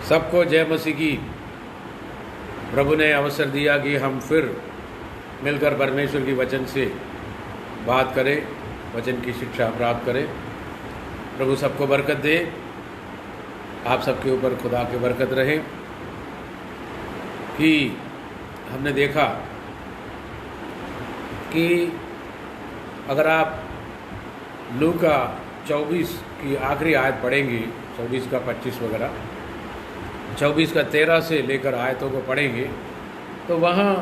सबको जय मसीह की। प्रभु ने अवसर दिया कि हम फिर मिलकर परमेश्वर की वचन से बात करें, वचन की शिक्षा प्राप्त करें। प्रभु सबको बरकत दे, आप सबके ऊपर खुदा की बरकत रहे। कि हमने देखा कि अगर आप लूका 24 की आखिरी आयत पढ़ेंगे, 24 का 25 वगैरह, 24 का 13 से लेकर आयतों को पढ़ेंगे तो वहाँ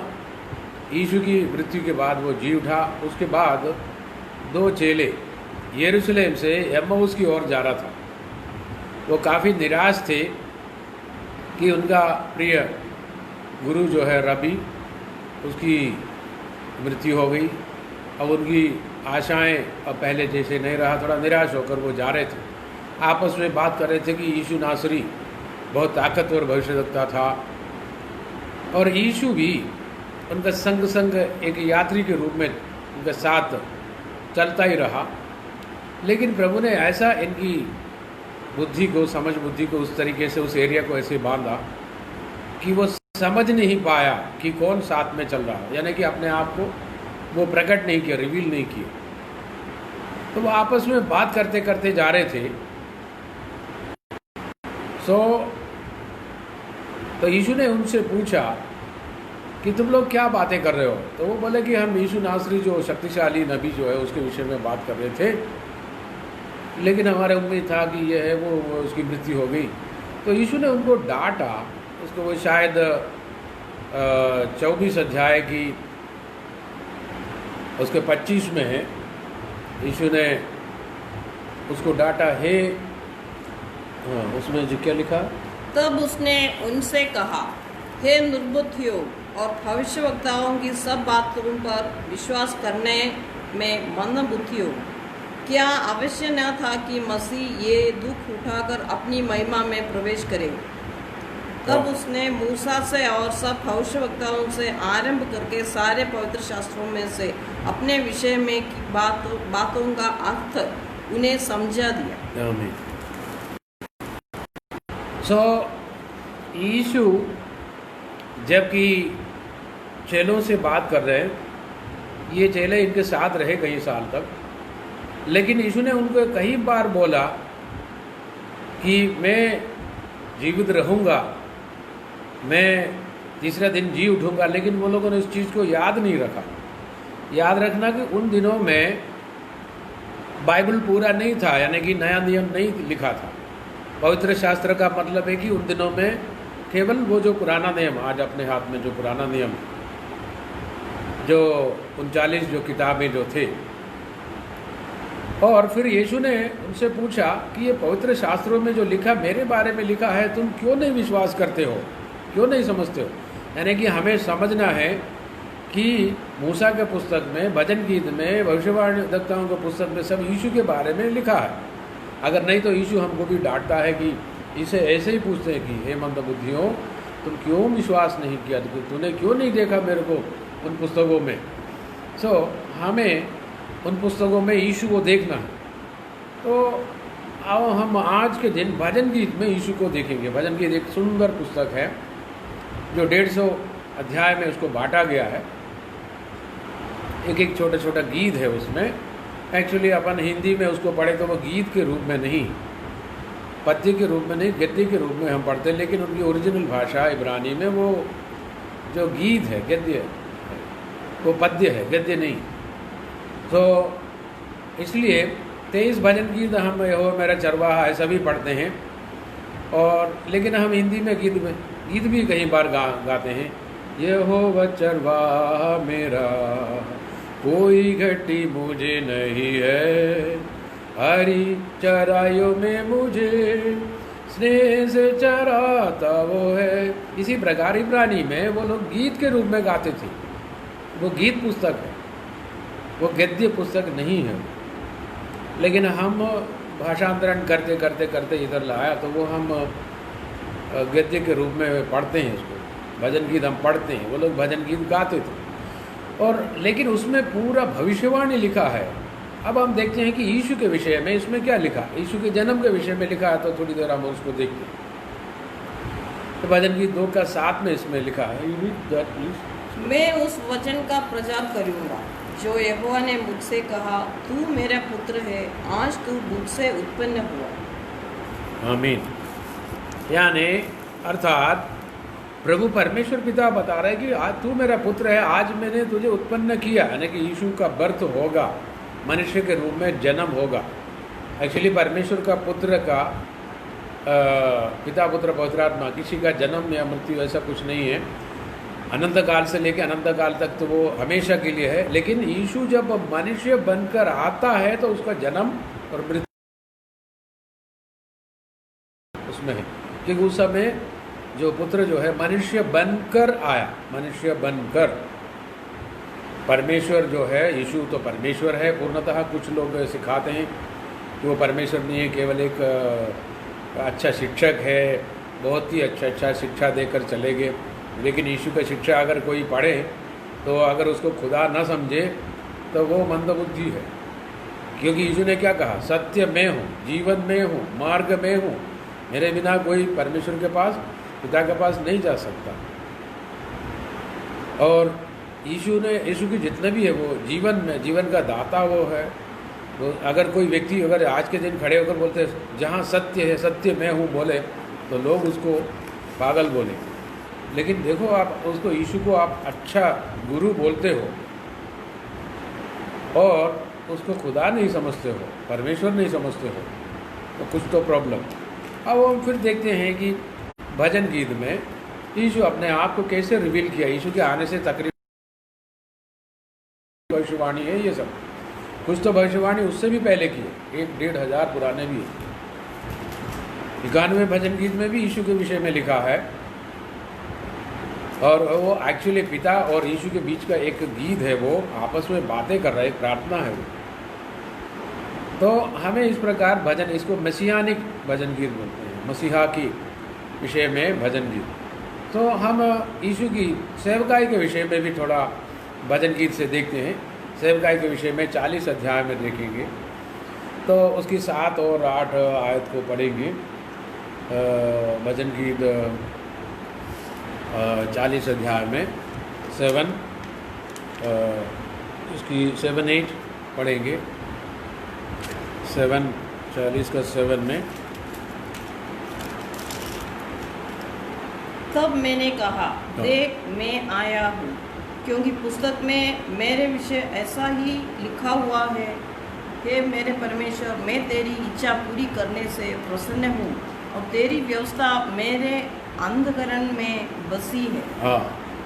यीशु की मृत्यु के बाद वो जी उठा। उसके बाद दो चेले यरूशलेम से एम्माउस की ओर जा रहा था। वो काफ़ी निराश थे कि उनका प्रिय गुरु जो है रबी, उसकी मृत्यु हो गई। अब उनकी आशाएं अब पहले जैसे नहीं रहा, थोड़ा निराश होकर वो जा रहे थे। आपस में बात कर रहे थे कि यीशु नासरी बहुत ताकतवर भविष्यवक्ता था और यीशु भी उनका संग एक यात्री के रूप में उनके साथ चलता ही रहा। लेकिन प्रभु ने ऐसा इनकी बुद्धि को, समझ बुद्धि को उस तरीके से, उस एरिया को ऐसे बांधा कि वो समझ नहीं पाया कि कौन साथ में चल रहा है, यानी कि अपने आप को वो प्रकट नहीं किया, रिवील नहीं किया। तो वो आपस में बात करते करते जा रहे थे। तो यीशु ने उनसे पूछा कि तुम लोग क्या बातें कर रहे हो। तो वो बोले कि हम यीशु नासरी जो शक्तिशाली नबी जो है उसके विषय में बात कर रहे थे, लेकिन हमारे उम्मीद था कि ये है वो उसकी मृत्यु हो गई। तो यीशु ने उनको डांटा। उसको वो शायद 24 अध्याय की उसके 25 में है। यीशु ने उसको डांटा, हे, हाँ, उसमें जो क्या लिखा, तब उसने उनसे कहा, हे निर्बुद्धियों और भविष्यवक्ताओं की सब बातों पर विश्वास करने में मंदबुद्धियों, क्या आवश्यक न था कि मसीह ये दुख उठाकर अपनी महिमा में प्रवेश करे। तब उसने मूसा से और सब भविष्यवक्ताओं से आरंभ करके सारे पवित्र शास्त्रों में से अपने विषय में की बातों का अर्थ उन्हें समझा दिया। आमीन। यीशु जबकि चेलों से बात कर रहे हैं, ये चेले इनके साथ रहे कई साल तक, लेकिन यीशु ने उनको कई बार बोला कि मैं जीवित रहूँगा, मैं तीसरा दिन जी उठूँगा। लेकिन वो लोगों ने उस चीज़ को याद नहीं रखा। याद रखना कि उन दिनों में बाइबल पूरा नहीं था, यानी कि नया नियम नहीं लिखा था। पवित्र शास्त्र का मतलब है कि उन दिनों में केवल वो जो पुराना नियम, आज अपने हाथ में जो पुराना नियम, जो 39 जो किताबें जो थे। और फिर यीशु ने उनसे पूछा कि ये पवित्र शास्त्रों में जो लिखा, मेरे बारे में लिखा है, तुम क्यों नहीं विश्वास करते हो, क्यों नहीं समझते हो। यानी कि हमें समझना है कि मूसा के पुस्तक में, भजन गीत में, भविष्यवाणियों के पुस्तक में सब यीशु के बारे में लिखा है। अगर नहीं तो यीशु हमको भी डांटता है कि इसे ऐसे ही पूछते हैं कि हे मंदबुद्धियों, तुम क्यों विश्वास नहीं किया, तूने क्यों नहीं देखा मेरे को उन पुस्तकों में। हमें उन पुस्तकों में यीशु को देखना है। तो आओ हम आज के दिन भजन गीत में यीशु को देखेंगे। भजन गीत एक सुंदर पुस्तक है जो 150 अध्याय में उसको बांटा गया है। एक छोटा छोटा गीत है उसमें। एक्चुअली अपन हिंदी में उसको पढ़े तो वो गीत के रूप में नहीं, पद्य के रूप में नहीं, गद्य के रूप में हम पढ़ते हैं। लेकिन उनकी ओरिजिनल भाषा इब्रानी में वो जो गीत है, गद्य है, वो पद्य है, गद्य नहीं। तो इसलिए 23 भजन गीत हम यहोवा मेरा चरवाहा है सभी पढ़ते हैं। और लेकिन हम हिंदी में गीत भी कई बार गाते हैं। यहोवा चरवाहा मेरा, कोई घटी मुझे नहीं है, हरी चराइयों में मुझे स्नेह से चराता वो है। इसी प्रकार इब्रानी में वो लोग गीत के रूप में गाते थे। वो गीत पुस्तक है, वो गद्य पुस्तक नहीं है। लेकिन हम भाषांतरण करते करते करते इधर लाया तो वो हम गद्य के रूप में पढ़ते हैं इसको। भजन गीत हम पढ़ते हैं, वो लोग भजन गीत गाते थे। और लेकिन उसमें पूरा भविष्यवाणी लिखा है। अब हम देखते हैं कि यीशु के विषय में इसमें क्या लिखा, यीशु के जन्म के विषय में लिखा है। तो थोड़ी देर हम उसको देखते हैं। तो भजन गीत 2 का 7 में इसमें लिखा है, यू रीड दैट प्लीज। मैं उस वचन का प्रचार करूंगा जो यहोवा ने मुझसे कहा, तू मेरा पुत्र है, आज तू मुझसे उत्पन्न हुआ। आमीन। यानी अर्थात प्रभु परमेश्वर पिता बता रहे हैं कि आज तू मेरा पुत्र है, आज मैंने तुझे उत्पन्न किया, यानी कि यीशु का बर्थ होगा, मनुष्य के रूप में जन्म होगा। एक्चुअली परमेश्वर का पुत्र का पिता पुत्र पवित्र आत्मा किसी का जन्म या मृत्यु ऐसा कुछ नहीं है। अनंत काल से लेकर अनंत काल तक तो वो हमेशा के लिए है, लेकिन यीशु जब मनुष्य बनकर आता है तो उसका जन्म और मृत्यु उसमें है, क्योंकि उस समय जो पुत्र जो है मनुष्य बनकर आया, मनुष्य बनकर। परमेश्वर जो है, यीशु तो परमेश्वर है पूर्णतः। कुछ लोग सिखाते हैं कि वो परमेश्वर नहीं है, केवल एक अच्छा शिक्षक है, बहुत ही अच्छा शिक्षा देकर चले गए। लेकिन यीशु का शिक्षा अगर कोई पढ़े तो अगर उसको खुदा न समझे तो वो मंदबुद्धि है, क्योंकि यीशु ने क्या कहा, सत्य मैं हूँ, जीवन मैं हूँ, मार्ग मैं हूँ, मेरे बिना कोई परमेश्वर के पास, पिता के पास नहीं जा सकता। और यीशु की जितने भी है वो जीवन का दाता वो है। तो अगर कोई व्यक्ति अगर आज के दिन खड़े होकर बोलते जहाँ सत्य है, सत्य मैं हूँ बोले, तो लोग उसको पागल बोले। लेकिन देखो, आप उसको, यीशु को आप अच्छा गुरु बोलते हो और उसको खुदा नहीं समझते हो, परमेश्वर नहीं समझते हो, तो कुछ तो प्रॉब्लम। अब हम फिर देखते हैं कि भजन गीत में यीशु अपने आप को कैसे रिवील किया। यीशु के आने से तकरीबन भविष्यवाणी है, ये सब कुछ तो भविष्यवाणी उससे भी पहले की है, 1-1,500 पुराने भी है। 91 भजन गीत में भी यीशु के विषय में लिखा है, और वो एक्चुअली पिता और यीशु के बीच का एक गीत है, वो आपस में बातें कर रहा है, प्रार्थना है वो। तो हमें इस प्रकार भजन, इसको मसीहानिक भजन गीत बोलते हैं, मसीहा की विषय में भजन गीत। तो हम यीशु की सेवकाई के विषय में भी थोड़ा भजन गीत से देखते हैं। सेवकाई के विषय में 40 अध्याय में देखेंगे, तो उसकी 7 और 8 आयत को पढ़ेंगे। भजन गीत 40 अध्याय में 7 उसकी 7-8 पढ़ेंगे। 7 40 का 7 में, तब मैंने कहा, देख मैं आया हूँ, क्योंकि पुस्तक में मेरे विषय ऐसा ही लिखा हुआ है, हे मेरे परमेश्वर, मैं तेरी इच्छा पूरी करने से प्रसन्न हूँ और तेरी व्यवस्था मेरे अंधकरण में बसी है। हाँ,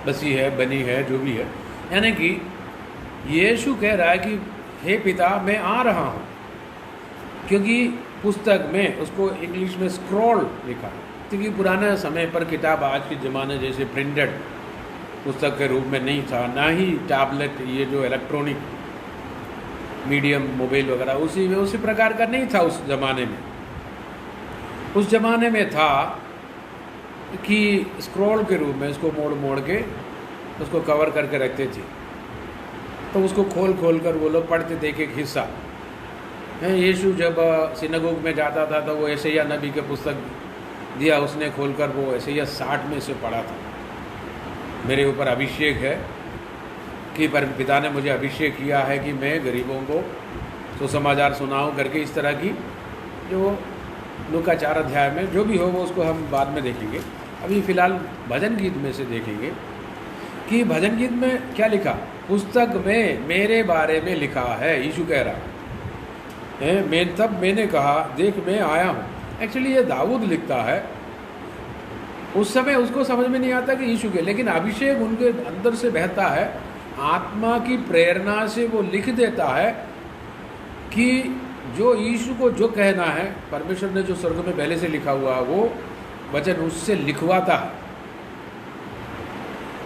बसी है, बनी है, जो भी है। यानी कि यीशु कह रहा है कि हे पिता, मैं आ रहा हूँ, क्योंकि पुस्तक में उसको इंग्लिश में स्क्रॉल लिखा है, क्योंकि पुराने समय पर किताब आज के ज़माने जैसे प्रिंटेड पुस्तक के रूप में नहीं था, ना ही टैबलेट, ये जो इलेक्ट्रॉनिक मीडियम मोबाइल वगैरह उसी प्रकार का नहीं था उस ज़माने में। उस ज़माने में था कि स्क्रॉल के रूप में इसको मोड़ मोड़ के उसको कवर करके रखते थे, तो उसको खोल कर वो लोग पढ़ते थे एक हिस्सा। यीशु जब सिनगोग में जाता था तो वो यशायाह नबी के पुस्तक दिया, उसने खोलकर वो यशायाह 60 में से पढ़ा था। मेरे ऊपर अभिषेक है कि पिता ने मुझे अभिषेक किया है कि मैं गरीबों को सुसमाचार सुनाऊं करके, इस तरह की जो लूका 4 अध्याय में जो भी हो वो उसको हम बाद में देखेंगे। अभी फ़िलहाल भजन गीत में से देखेंगे कि भजन गीत में क्या लिखा। पुस्तक में मेरे बारे में लिखा है, यीशु कह रहा है, तब मैंने कहा, देख मैं आया हूँ। एक्चुअली ये दाऊद लिखता है, उस समय उसको समझ में नहीं आता कि यीशु के, लेकिन अभिषेक उनके अंदर से बहता है, आत्मा की प्रेरणा से वो लिख देता है कि जो यीशु को जो कहना है, परमेश्वर ने जो स्वर्ग में पहले से लिखा हुआ वो वचन उससे लिखवाता है।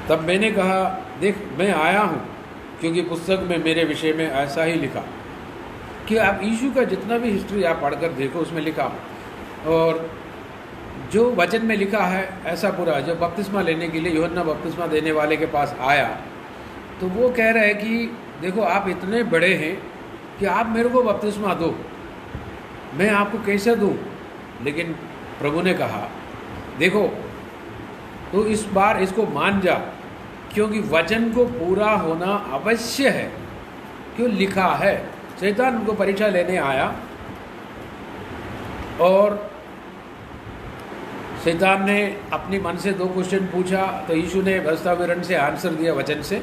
तब मैंने कहा, देख मैं आया हूँ, क्योंकि पुस्तक में मेरे विषय में ऐसा ही लिखा। कि आप यीशु का जितना भी हिस्ट्री आप पढ़कर देखो, उसमें लिखा, और जो वचन में लिखा है ऐसा पूरा। जब बपतिस्मा लेने के लिए यूहन्ना बपतिस्मा देने वाले के पास आया, तो वो कह रहे हैं कि देखो आप इतने बड़े हैं कि आप मेरे को बपतिस्मा दो, मैं आपको कैसे दूं। लेकिन प्रभु ने कहा, देखो तो इस बार इसको मान जा, क्योंकि वचन को पूरा होना अवश्य है, क्यों लिखा है। शैतान उनको परीक्षा लेने आया और शैतान ने अपनी मन से 2 क्वेश्चन पूछा, तो यीशु ने व्यवस्था विवरण से आंसर दिया वचन से।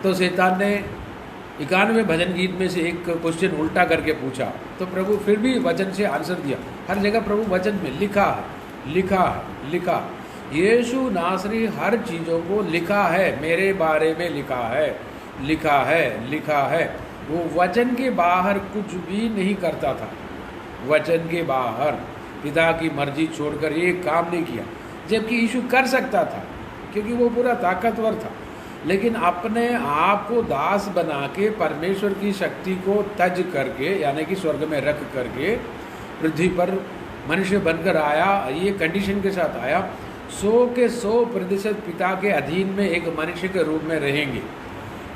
तो शैतान ने 91 भजन गीत में से एक क्वेश्चन उल्टा करके पूछा, तो प्रभु फिर भी वचन से आंसर दिया। हर जगह प्रभु वचन में लिखा है, लिखा है, लिखा। यीशु नासरी हर चीज़ों को लिखा है, मेरे बारे में लिखा है, लिखा है, लिखा है। वो वचन के बाहर कुछ भी नहीं करता था। वचन के बाहर पिता की मर्जी छोड़कर एक काम नहीं किया, जबकि यीशु कर सकता था क्योंकि वो पूरा ताकतवर था। लेकिन अपने आप को दास बना के परमेश्वर की शक्ति को तज करके, यानी कि स्वर्ग में रख करके पृथ्वी पर मनुष्य बनकर आया। ये कंडीशन के साथ आया, 100 के 100% पिता के अधीन में एक मनुष्य के रूप में रहेंगे।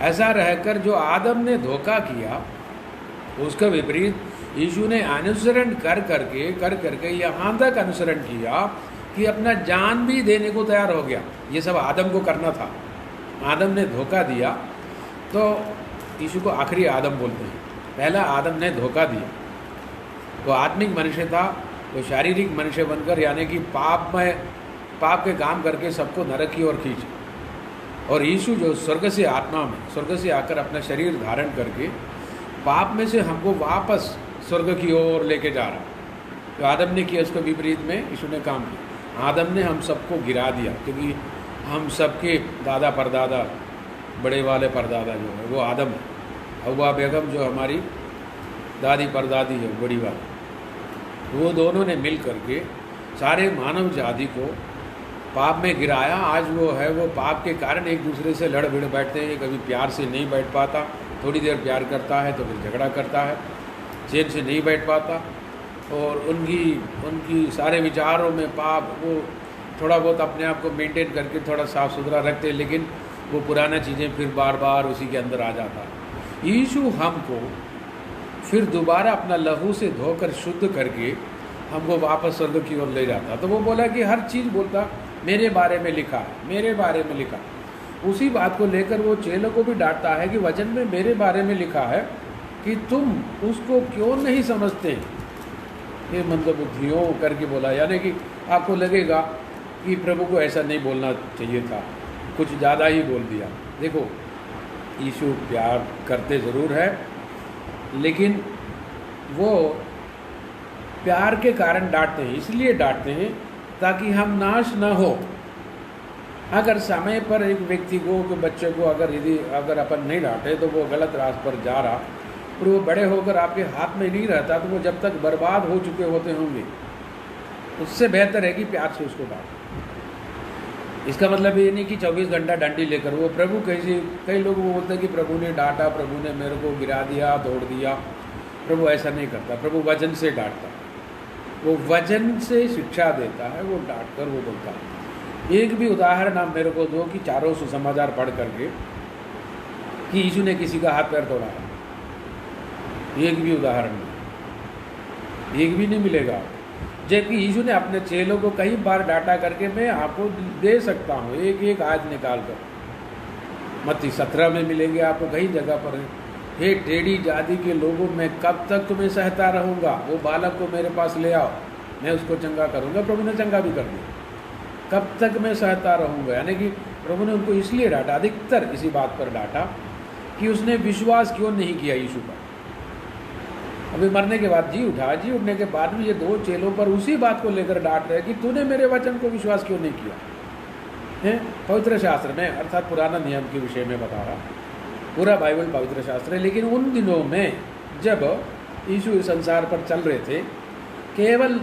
ऐसा रहकर जो आदम ने धोखा किया, उसका विपरीत यीशु ने अनुसरण कर करके यहाँ तक अनुसरण किया कि अपना जान भी देने को तैयार हो गया। ये सब आदम को करना था। आदम ने धोखा दिया, तो यीशु को आखिरी आदम बोलते हैं। पहला आदम ने धोखा दिया, वो आत्मिक मनुष्य था, वो शारीरिक मनुष्य बनकर, यानी कि पाप के काम करके सबको नरक की ओर खींचे। और यीशु जो स्वर्ग से आत्मा में, स्वर्ग से आकर अपना शरीर धारण करके पाप में से हमको वापस स्वर्ग की ओर लेके जा रहा। तो आदम ने किया, उसको विपरीत में यीशु ने काम किया। आदम ने हम सबको गिरा दिया, क्योंकि हम सबके दादा परदादा, बड़े वाले परदादा जो है वो आदम है। हव्वा बेगम जो हमारी दादी परदादी है बड़ी वाली, वो दोनों ने मिल करके सारे मानव जाति को पाप में गिराया। आज वो है, वो पाप के कारण एक दूसरे से लड़ भिड़ बैठते हैं। कभी प्यार से नहीं बैठ पाता, थोड़ी देर प्यार करता है तो फिर झगड़ा करता है, चैन से नहीं बैठ पाता। और उनकी सारे विचारों में पाप, वो थोड़ा बहुत अपने आप को मेंटेन करके थोड़ा साफ़ सुथरा रखते हैं, लेकिन वो पुराना चीज़ें फिर बार बार उसी के अंदर आ जाता है। यीशु हमको फिर दोबारा अपना लहू से धोकर शुद्ध करके हमको वापस स्वर्ग की ओर ले जाता। तो वो बोला कि हर चीज़ बोलता मेरे बारे में लिखा है, मेरे बारे में लिखा। उसी बात को लेकर वो चेलों को भी डांटता है कि वचन में मेरे बारे में लिखा है कि तुम उसको क्यों नहीं समझते। ये मंदबुद्धियों करके बोला, यानी कि आपको लगेगा कि प्रभु को ऐसा नहीं बोलना चाहिए था, कुछ ज़्यादा ही बोल दिया। देखो, यीशु प्यार करते ज़रूर है, लेकिन वो प्यार के कारण डांटते हैं। इसलिए डांटते हैं ताकि हम नाश न हो। अगर समय पर एक व्यक्ति को, बच्चे को अगर अपन नहीं डांटे तो वो गलत रास्ते पर जा रहा, और वो बड़े होकर आपके हाथ में नहीं रहता, तो वो जब तक बर्बाद हो चुके होते होंगे। उससे बेहतर है कि प्यार से उसको डांटे। इसका मतलब ये नहीं कि 24 घंटा डंडी लेकर वो प्रभु कई लोग वो बोलते हैं कि प्रभु ने डांटा, प्रभु ने मेरे को गिरा दिया, तोड़ दिया। प्रभु ऐसा नहीं करता, प्रभु वचन से डांटता, वो वचन से शिक्षा देता है, वो डांट कर वो बोलता है। एक भी उदाहरण आप मेरे को दो कि चारों सुसमाचार पढ़ करके कि यीशु ने किसी का हाथ पैर तोड़ा है, एक भी उदाहरण नहीं, एक भी नहीं मिलेगा। जबकि यीशु ने अपने चेलों को कई बार डांटा करके मैं आपको दे सकता हूँ, एक एक आयत निकाल कर। मत्ती 17 में मिलेंगे आपको कई जगह पर। हे टेढ़ी जाति के लोगों, मैं कब तक तुम्हें सहता रहूँगा, वो बालक को मेरे पास ले आओ, मैं उसको चंगा करूँगा। प्रभु ने चंगा भी कर दिया। कब तक मैं सहता रहूँगा, यानी कि प्रभु ने उनको इसलिए डांटा, अधिकतर इसी बात पर डांटा कि उसने विश्वास क्यों नहीं किया यीशु पर। अभी मरने के बाद जी उठा, जी उठने के बाद भी ये दो चेलों पर उसी बात को लेकर डांट रहे कि तूने मेरे वचन को विश्वास क्यों नहीं किया है। पवित्र शास्त्र में, अर्थात पुराना नियम के विषय में बता रहा, पूरा बाइबल पवित्र शास्त्र है। लेकिन उन दिनों में जब यीशु इस संसार पर चल रहे थे, केवल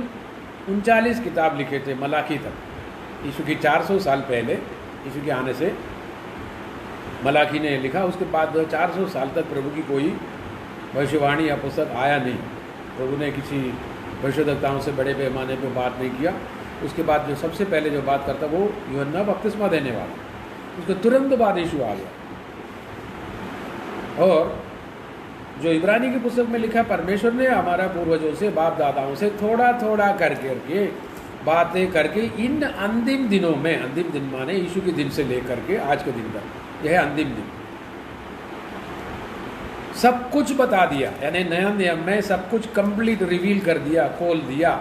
39 किताब लिखे थे मलाकी तक। यीशु की 400 साल पहले, यीशु के आने से मलाकी ने लिखा। उसके बाद 400 साल तक प्रभु की कोई भविष्यवाणी या पुस्तक आया नहीं। प्रभु ने किसी भविष्यद्वक्ताओं से बड़े पैमाने पर बात नहीं किया। उसके बाद जो सबसे पहले जो बात करता वो यूहन्ना बपतिस्मा देने वाला, उसके तुरंत बाद यीशु आ गया। और जो इब्रानी की पुस्तक में लिखा, परमेश्वर ने हमारा पूर्वजों से, बाप दादाओं से थोड़ा थोड़ा कर करके बातें करके इन अंतिम दिनों में, अंतिम दिन माने यीशु के दिन से लेकर के आज के दिन तक, यह है अंतिम दिन, सब कुछ बता दिया। यानी नया नियम में सब कुछ कंप्लीट रिवील कर दिया, खोल दिया,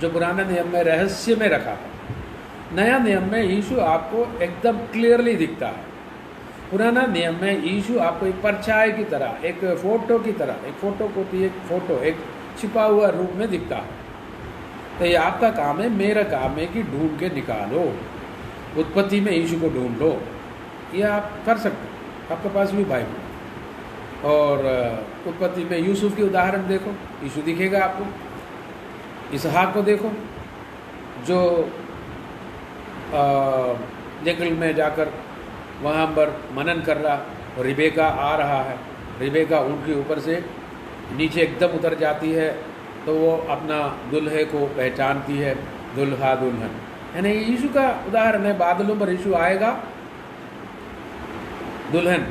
जो पुराने नियम में रहस्य में रखा था। नया नियम में यीशु आपको एकदम क्लियरली दिखता है। पुराना नियम में यीशु आपको एक परछाई की तरह, एक फोटो की तरह, एक फोटोकॉपी, एक फोटो, एक छिपा हुआ रूप में दिखता है। तो ये आपका काम है, मेरा काम है कि ढूंढ के निकालो, उत्पत्ति में यीशु को ढूंढ लो। ये आप कर सकते हो, आपके पास भी बाइबल। और उत्पत्ति में यूसुफ की उदाहरण देखो, यीशु दिखेगा आपको। इसहाक को देखो जो जंगल में जाकर वहाँ पर मनन कर रहा, और रिबेका आ रहा है। रिबेका ऊँट के ऊपर से नीचे एकदम उतर जाती है, तो वो अपना दुल्हे को पहचानती है, दुल्हा दुल्हन। यानी यीशु का उदाहरण है, बादलों पर यीशु आएगा, दुल्हन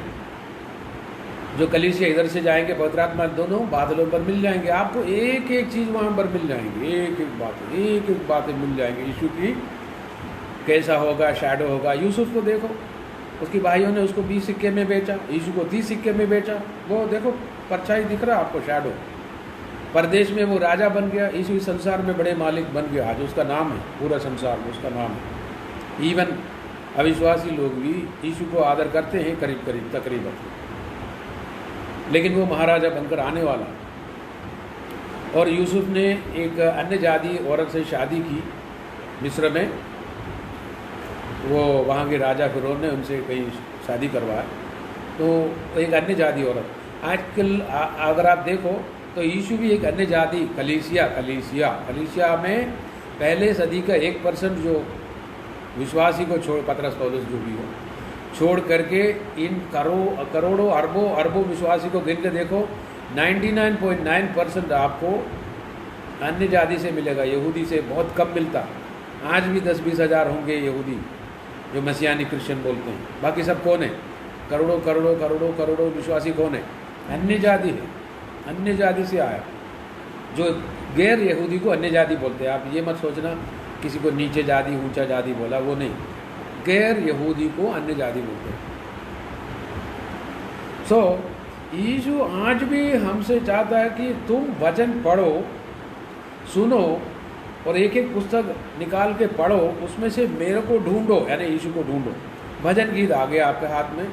जो कलीसिया इधर से जाएंगे, पवित्र आत्मा दोनों बादलों पर मिल जाएंगे। आपको एक एक चीज़ वहाँ पर मिल जाएंगी, एक एक बातें मिल जाएंगी यीशु की। कैसा होगा, शैडो होगा। यूसुफ को देखो, उसकी भाइयों ने उसको 20 सिक्के में बेचा, यीशु को 30 सिक्के में बेचा। वो देखो परछाई दिख रहा है आपको, शैडो। परदेश में वो राजा बन गया, यीशु इस संसार में बड़े मालिक बन गया। आज उसका नाम है, पूरा संसार में उसका नाम है। इवन अविश्वासी लोग भी यीशु को आदर करते हैं, करीब करीब तकरीबन। लेकिन वो महाराजा बनकर आने वाला। और यूसुफ ने एक अन्य जाति औरत से शादी की मिस्र में। वो वहाँ के राजा फिरौन ने उनसे कहीं शादी करवाया, तो एक अन्य जाति औरत। आजकल अगर आप देखो तो यीशु भी एक अन्य जाति, कलीसिया में पहले सदी का 1% जो विश्वासी को छोड़, पतरस पौलुस जो भी हो, छोड़ करके इन करोड़ों अरबों विश्वासी को गिन के देखो, 99.9% आपको अन्य जाति से मिलेगा। यहूदी से बहुत कम मिलता। आज भी 10-20 हज़ार होंगे यहूदी जो मसीहानी क्रिश्चियन बोलते हैं। बाकी सब कौन है? करोड़ों विश्वासी कौन है? अन्य जाति है, अन्य जाति से आया। जो गैर यहूदी को अन्य जाति बोलते हैं। आप ये मत सोचना किसी को नीचे जाति ऊंचा जाति बोला, वो नहीं। गैर यहूदी को अन्य जाति बोलते हैं। यीशु आज भी हमसे चाहता है कि तुम वचन पढ़ो, सुनो, और एक एक पुस्तक निकाल के पढ़ो, उसमें से मेरे को ढूंढो, यानी यीशु को ढूंढो। भजन गीत आ गया आपके हाथ में,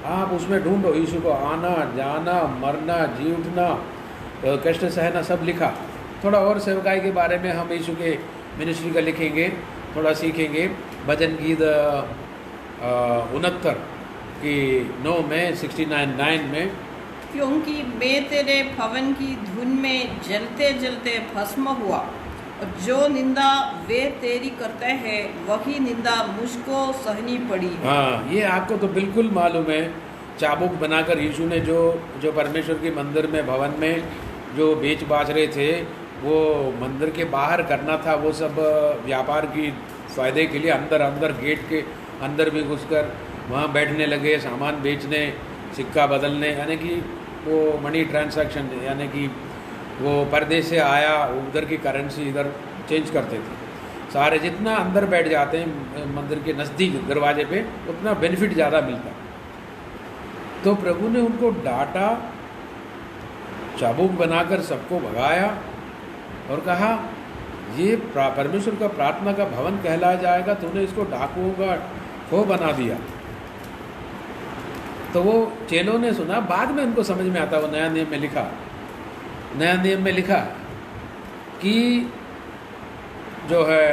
आप उसमें ढूंढो यीशु को। आना जाना, मरना, जी उठना, कष्ट सहना, सब लिखा। थोड़ा और सेवकाई के बारे में हम यीशु के मिनिस्ट्री का लिखेंगे, थोड़ा सीखेंगे। भजन गीत 69 की 9 में, 69 में, क्योंकि मैं तेरे भवन की धुन में जलते जलते भस्म हुआ, और जो निंदा वे तेरी करते हैं वही निंदा मुझको सहनी पड़ी। हाँ, ये आपको तो बिल्कुल मालूम है। चाबुक बनाकर यीशु ने जो परमेश्वर के मंदिर में, भवन में जो बेच बाच रहे थे, वो मंदिर के बाहर करना था। वो सब व्यापार की फ़ायदे के लिए अंदर गेट के अंदर भी घुसकर वहाँ बैठने लगे, सामान बेचने, सिक्का बदलने, यानी कि वो मनी ट्रांसैक्शन, यानी कि वो परदेश से आया, उधर की करेंसी इधर चेंज करते थे। सारे जितना अंदर बैठ जाते हैं मंदिर के नज़दीक दरवाजे पे, उतना बेनिफिट ज़्यादा मिलता। तो प्रभु ने उनको डांटा, चाबुक बनाकर सबको भगाया और कहा, ये परमेश्वर का प्रार्थना का भवन कहलाया जाएगा, तूने इसको डाकुओं का खो बना दिया। तो वो चेलों ने सुना, बाद में उनको समझ में आता। वो नया नियम में लिखा कि जो है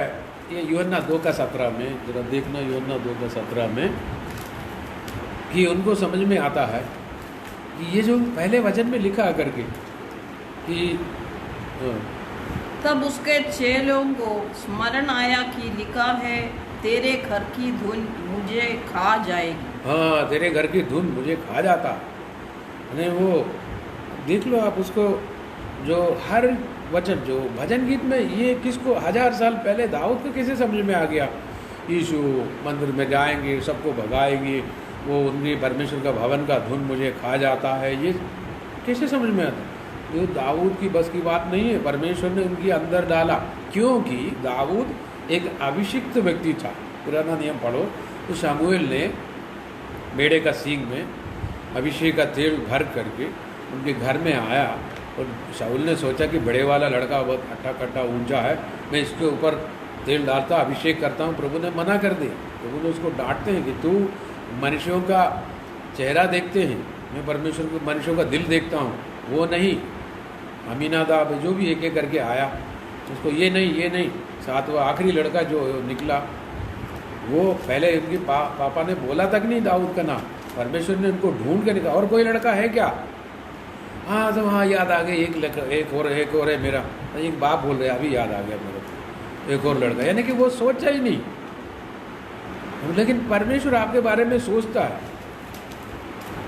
ये यूहन्ना 2:17 में, जरा देखना यूहन्ना 2:17 में, कि उनको समझ में आता है कि ये जो पहले वचन में लिखा करके कि तब उसके चेलों को स्मरण आया कि लिखा है, तेरे घर की धुन मुझे खा जाएगी। हाँ, तेरे घर की धुन मुझे खा जाता। नहीं, वो देख लो आप उसको, जो हर वचन जो भजन गीत में, ये किसको 1000 साल पहले दाऊद को कैसे समझ में आ गया? यीशु मंदिर में जाएंगे, सबको भगाएंगे, वो उनकी परमेश्वर का भवन का धुन मुझे खा जाता है, ये कैसे समझ में आता? ये दाऊद की बस की बात नहीं है, परमेश्वर ने उनके अंदर डाला। क्योंकि दाऊद एक अभिषिक्त व्यक्ति था। पुराना नियम पढ़ो तो शमूएल ने मेढ़े का सींग में अभिषेक का तेल भर करके उनके घर में आया, और शाऊल ने सोचा कि बड़े वाला लड़का बहुत हट्टा कट्टा ऊंचा है, मैं इसके ऊपर तेल डालता अभिषेक करता हूँ। प्रभु ने मना कर दिया। प्रभु ने उसको डांटते हैं कि तू मनुष्यों का चेहरा देखते हैं, मैं परमेश्वर को मनुष्यों का दिल देखता हूँ, वो नहीं। अमीनादाब जो भी एक एक करके आया, उसको ये नहीं सातवां आखिरी लड़का जो निकला, वो पहले इनके पापा ने बोला तक नहीं दाऊद का नाम, परमेश्वर ने उनको ढूंढ के निकाला। और कोई लड़का है क्या? हाँ तो हाँ याद आ गई, एक और है मेरा, एक बाप बोल रहे अभी याद आ गया मेरे को, एक और लड़का। यानी कि वो सोचा ही नहीं। लेकिन परमेश्वर आपके बारे में सोचता है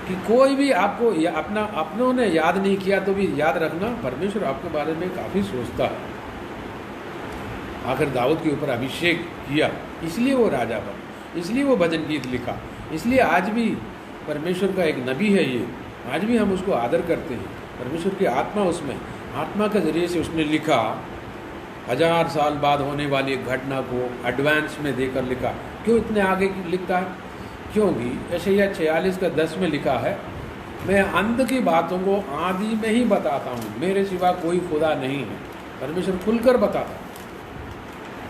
कि कोई भी आपको अपनों ने याद नहीं किया तो भी याद रखना, परमेश्वर आपके बारे में काफ़ी सोचता है। आखिर दाऊद के ऊपर अभिषेक किया, इसलिए वो राजा बना, इसलिए वो भजन गीत लिखा, इसलिए आज भी परमेश्वर का एक नबी है ये, आज भी हम उसको आदर करते हैं। परमेश्वर की आत्मा उसमें, आत्मा के ज़रिए से उसने लिखा, 1000 साल बाद होने वाली एक घटना को एडवांस में देकर लिखा। क्यों इतने आगे लिखता है? क्योंकि यशायाह 46:10 में लिखा है, मैं अंत की बातों को आदि में ही बताता हूँ, मेरे सिवा कोई खुदा नहीं है। परमेश्वर खुलकर बताता है।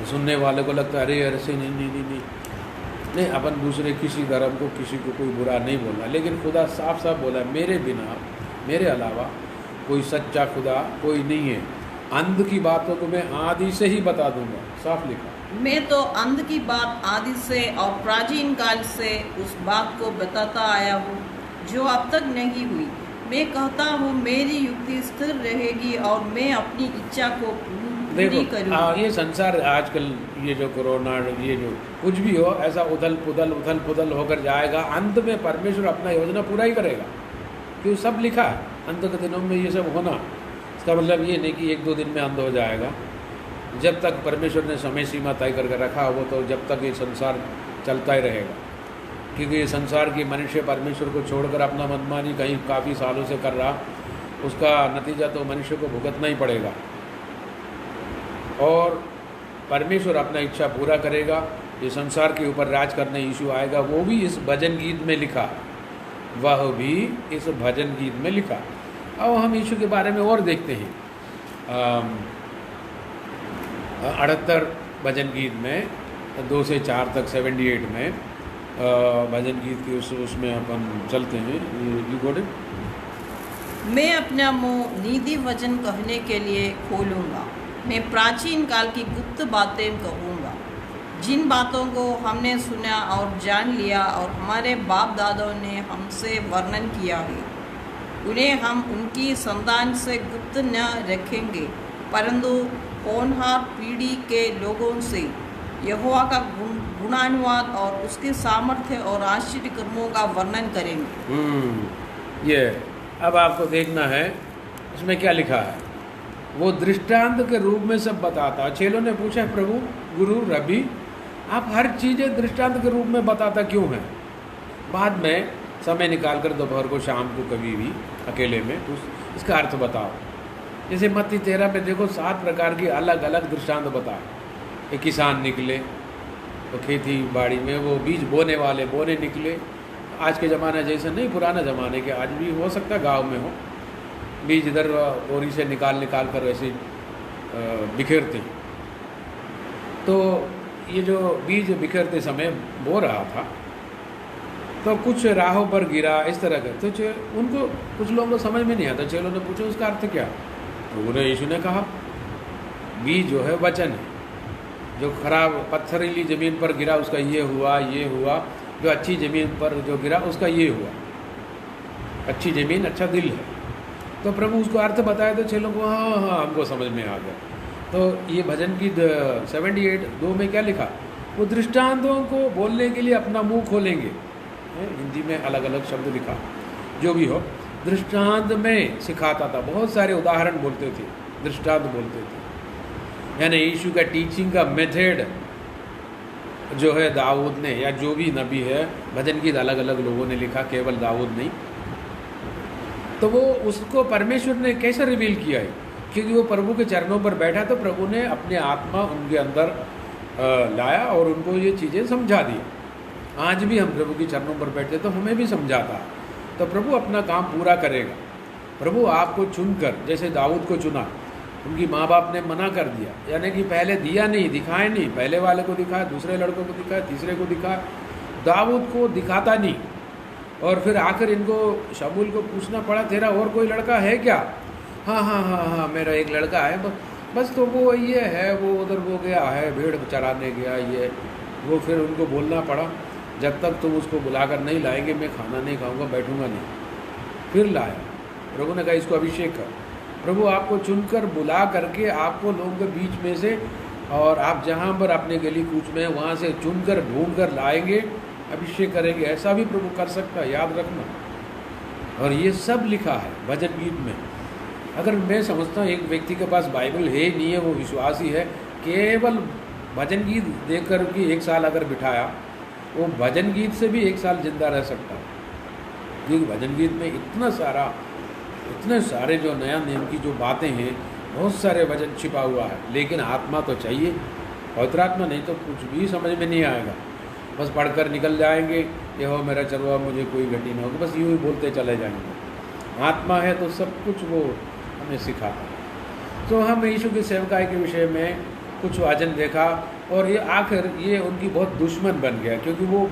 सुनने वाले को लगता है अरे से नहीं, अपन दूसरे किसी धर्म को, किसी को कोई बुरा नहीं बोलना, लेकिन खुदा साफ साफ बोला, मेरे बिना, मेरे अलावा कोई सच्चा खुदा कोई नहीं है। अंध की बातों को मैं आदि से ही बता दूंगा, साफ लिखा। मैं तो अंध की बात आदि से और प्राचीन काल से उस बात को बताता आया हूँ जो अब तक नहीं हुई। मैं कहता हूँ मेरी युक्ति स्थिर रहेगी और मैं अपनी इच्छा को पूरी करूँगा। ये संसार आजकल, ये जो कोरोना, ये जो कुछ भी हो, ऐसा उथल पुथल होकर जाएगा। अंत में परमेश्वर अपना योजना पूरा ही करेगा, क्यों सब लिखा है। अंत के दिनों में ये सब होना, इसका मतलब ये नहीं कि 1-2 दिन में अंत हो जाएगा। जब तक परमेश्वर ने समय सीमा तय करके रखा हो, तो जब तक ये संसार चलता ही रहेगा। क्योंकि ये संसार की मनुष्य परमेश्वर को छोड़कर अपना मनमानी कहीं काफ़ी सालों से कर रहा, उसका नतीजा तो मनुष्य को भुगतना ही पड़ेगा। और परमेश्वर अपना इच्छा पूरा करेगा। ये संसार के ऊपर राज करने यीशु आएगा, वो भी इस भजन गीत में लिखा, वह भी इस भजन गीत में लिखा। अब हम यीशु के बारे में और देखते हैं। 78 भजन गीत में 2 से 4 तक, 78 में भजन गीत के उसमें अपन चलते हैं। You got it? मैं अपना मुंह नीति वचन कहने के लिए खोलूँगा, मैं प्राचीन काल की गुप्त बातें कहूँगा, जिन बातों को हमने सुना और जान लिया और हमारे बाप दादाओं ने हमसे वर्णन किया है। उन्हें हम उनकी संतान से गुप्त न रखेंगे, परंतु होनहार पीढ़ी के लोगों से यहोवा का गुणानुवाद और उसके सामर्थ्य और आश्चर्य कर्मों का वर्णन करेंगे। ये अब आपको देखना है इसमें क्या लिखा है। वो दृष्टांत के रूप में सब बताता। चेलों ने पूछा, प्रभु, गुरु, रबी, आप हर चीज़ें दृष्टांत के रूप में बताता क्यों है? बाद में समय निकाल कर दोपहर को, शाम को, कभी भी अकेले में इसका अर्थ बताओ। जैसे मत्ती 13 में देखो, 7 प्रकार की अलग अलग दृष्टांत बताए। एक किसान निकले तो खेती बाड़ी में वो बीज बोने वाले बोने निकले। आज के ज़माने जैसे नहीं, पुराने ज़माने के, आज भी हो सकता है गांव में हो, बीज इधर बोरी से निकाल कर वैसे बिखेरते। तो ये जो बीज बिखेरते समय बो रहा था तो कुछ राहों पर गिरा, इस तरह का। तो उनको, कुछ लोगों को समझ में नहीं आता। चेलों ने पूछा उसका अर्थ क्या? तो उन्हें यीशु ने कहा, बीज जो है वचन है, जो खराब पत्थरीली ज़मीन पर गिरा उसका ये हुआ, जो अच्छी ज़मीन पर जो गिरा उसका ये हुआ। अच्छी ज़मीन, अच्छा दिल है। तो प्रभु उसको अर्थ बताया तो चेलों को हाँ हमको समझ में आ गया। तो ये भजन की 78:2 में क्या लिखा? वो दृष्टांतों को बोलने के लिए अपना मुंह खोलेंगे। हिंदी में अलग अलग शब्द लिखा, जो भी हो, दृष्टांत में सिखाता था। बहुत सारे उदाहरण बोलते थे, दृष्टांत बोलते थे। यानी यीशु का टीचिंग का मेथड जो है दाऊद ने, या जो भी नबी है, भजन गीत अलग अलग लोगों ने लिखा, केवल दाऊद नहीं। तो वो उसको परमेश्वर ने कैसे रिवील किया है? क्योंकि वो प्रभु के चरणों पर बैठा, तो प्रभु ने अपने आत्मा उनके अंदर लाया और उनको ये चीज़ें समझा दी। आज भी हम प्रभु के चरणों पर बैठे तो हमें भी समझाता, तो प्रभु अपना काम पूरा करेगा। प्रभु आपको चुनकर, जैसे दाऊद को चुना, उनकी माँ बाप ने मना कर दिया, यानी कि पहले दिया नहीं, दिखाए नहीं, पहले वाले को दिखाया, दूसरे लड़कों को दिखाया, तीसरे को दिखाया, दाऊद को दिखाता नहीं। और फिर आकर इनको शमूएल को पूछना पड़ा, तेरा और कोई लड़का है क्या? हाँ हाँ हाँ हाँ मेरा एक लड़का है, बस तो वो ये है, वो उधर वो गया है, भेड़ चराने गया ये वो। फिर उनको बोलना पड़ा, जब तक तुम उसको बुलाकर नहीं लाएंगे मैं खाना नहीं खाऊंगा, बैठूंगा नहीं। फिर लाया, प्रभु ने कहा इसको अभिषेक कर। प्रभु आपको चुनकर बुला करके आपको लोगों के बीच में से, और आप जहाँ पर अपने गली कूच में वहाँ से चुनकर ढूंढ कर लाएंगे, अभिषेक करेंगे। ऐसा भी प्रभु कर सकता है, याद रखना। और ये सब लिखा है भजन गीत में। अगर मैं समझता हूँ एक व्यक्ति के पास बाइबल है ही नहीं है, वो विश्वासी है, केवल भजन गीत देख कर के 1 साल अगर बिठाया, वो भजन गीत से भी 1 साल जिंदा रह सकता है। क्योंकि भजन गीत में इतने सारे जो नया नियम की जो बातें हैं, बहुत सारे वचन छिपा हुआ है। लेकिन आत्मा तो चाहिए, पवित्र आत्मा नहीं तो कुछ भी समझ में नहीं आएगा। बस पढ़कर निकल जाएंगे, ये हो मेरा चरवा मुझे कोई गति ना होगी, बस यूँ ही बोलते चले जाएंगे। आत्मा है तो सब कुछ वो हमें सिखाता है। तो हम यीशु की सेवकाई के विषय में कुछ वचन देखा, और ये आखिर ये उनकी बहुत दुश्मन बन गया, क्योंकि वो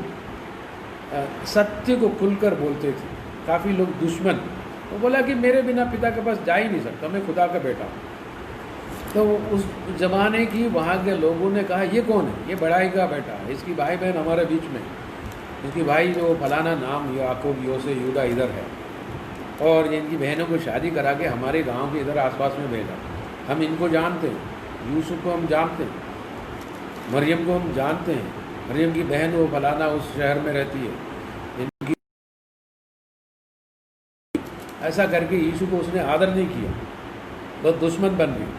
सत्य को खुलकर बोलते थे। काफ़ी लोग दुश्मन, वो बोला कि मेरे बिना पिता के पास जा ही नहीं सकता, मैं खुदा का बेटा हूँ। तो उस ज़माने की वहाँ के लोगों ने कहा ये कौन है, ये बड़ाई का बेटा है, इसकी भाई बहन हमारे बीच में, इसकी भाई जो फलाना नाम याकूब योसे यूदा इधर है, और इनकी बहनों को शादी करा के हमारे गांव के इधर आसपास में भेजा। हम इनको जानते हैं, यूसुफ को हम जानते हैं, मरियम को हम जानते हैं, मरियम की बहन वो फलाना उस शहर में रहती है, इनकी ऐसा करके यीशु को उसने आदर नहीं किया, बहुत दुश्मन बन गई।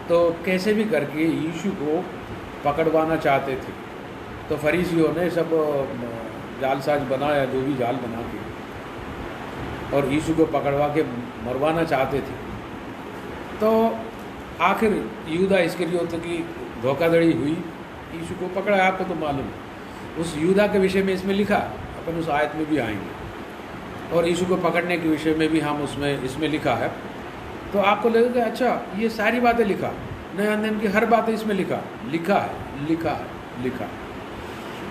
तो कैसे भी करके यीशु को पकड़वाना चाहते थे। तो फरीसियों ने सब जालसाज बनाया, जो भी जाल बना के, और यीशु को पकड़वा के मरवाना चाहते थे। तो आखिर यूदा इस्करियोती की धोखाधड़ी हुई, यीशु को पकड़ा। आपको तो मालूम है, उस यूदा के विषय में इसमें लिखा, अपन उस आयत में भी आएंगे, और यीशु को पकड़ने के विषय में भी हम इसमें लिखा है। तो आपको लगेगा अच्छा ये सारी बातें लिखा, नया नियम की हर बातें इसमें लिखा है।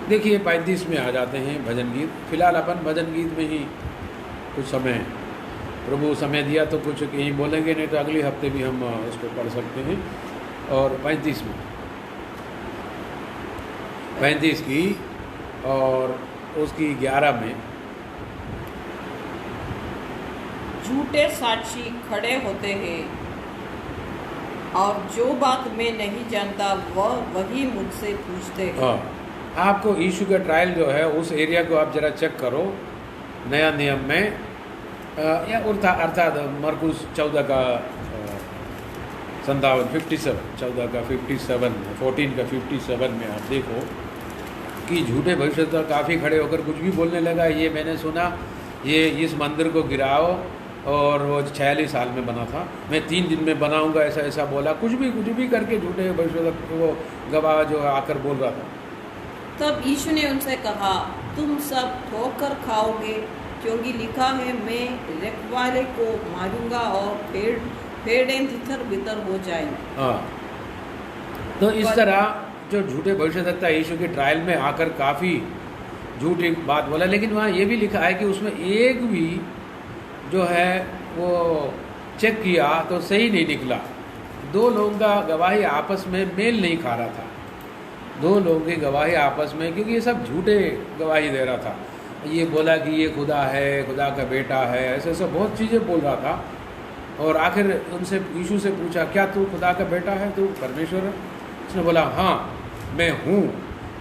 देखिए 35 में आ जाते हैं भजन गीत। फिलहाल अपन भजन गीत में ही कुछ समय प्रभु समय दिया तो कुछ कहीं बोलेंगे, नहीं तो अगले हफ्ते भी हम उसको पढ़ सकते हैं। और 35 में 35 की और उसकी 11 में झूठे साक्षी खड़े होते हैं, और जो बात मैं नहीं जानता वही मुझसे पूछते हैं। आपको यीशु का ट्रायल जो है उस एरिया को आप जरा चेक करो नया नियम में, या अर्थात मरकुस 14 का 57, 57, 14 का 57, 14 का 57 में आप देखो कि झूठे भविष्यद्वक्ता काफ़ी खड़े होकर कुछ भी बोलने लगा। ये मैंने सुना, ये इस मंदिर को गिराओ, और वो 46 साल में बना था, मैं 3 दिन में बनाऊंगा, ऐसा बोला। कुछ भी करके झूठे भविष्यद्वक्ता वो गवाह जो आकर बोल रहा था। तब यीशु ने उनसे कहा, तुम सब ठोकर खाओगे, क्योंकि लिखा है मैं रखवाले को मारूंगा और भेड़ें तितर बितर हो जाएंगी। हाँ, तो इस तरह जो झूठे भविष्यद्वक्ता यीशु के ट्रायल में आकर काफ़ी झूठी बात बोला, लेकिन वहाँ ये भी लिखा है कि उसमें एक भी जो है वो चेक किया तो सही नहीं निकला। 2 लोगों का गवाही आपस में मेल नहीं खा रहा था, 2 लोगों की गवाही आपस में, क्योंकि ये सब झूठे गवाही दे रहा था। ये बोला कि ये खुदा है, खुदा का बेटा है, ऐसे सब बहुत चीज़ें बोल रहा था। और आखिर उनसे यीशु से पूछा, क्या तू खुदा का बेटा है, तू परमेश्वर है? उसने बोला हाँ मैं हूँ,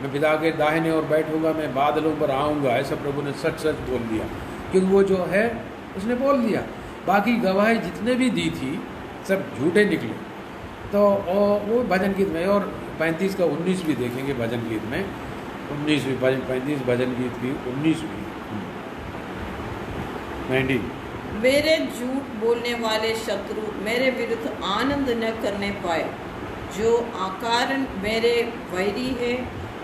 मैं पिता के दाहिने और बैठूंगा, मैं बादलों पर आऊँगा। ऐसा प्रभु ने सच बोल दिया, क्योंकि वो जो है उसने बोल दिया। बाकी गवाही जितने भी दी थी सब झूठे निकले। तो वो भजन गीत में, और 35 का 19 भी देखेंगे भजन गीत में, 19वीं 35 भजन गीत की 19वीं 19। मेरे झूठ बोलने वाले शत्रु मेरे विरुद्ध आनंद न करने पाए, जो अकारण मेरे वैरी है,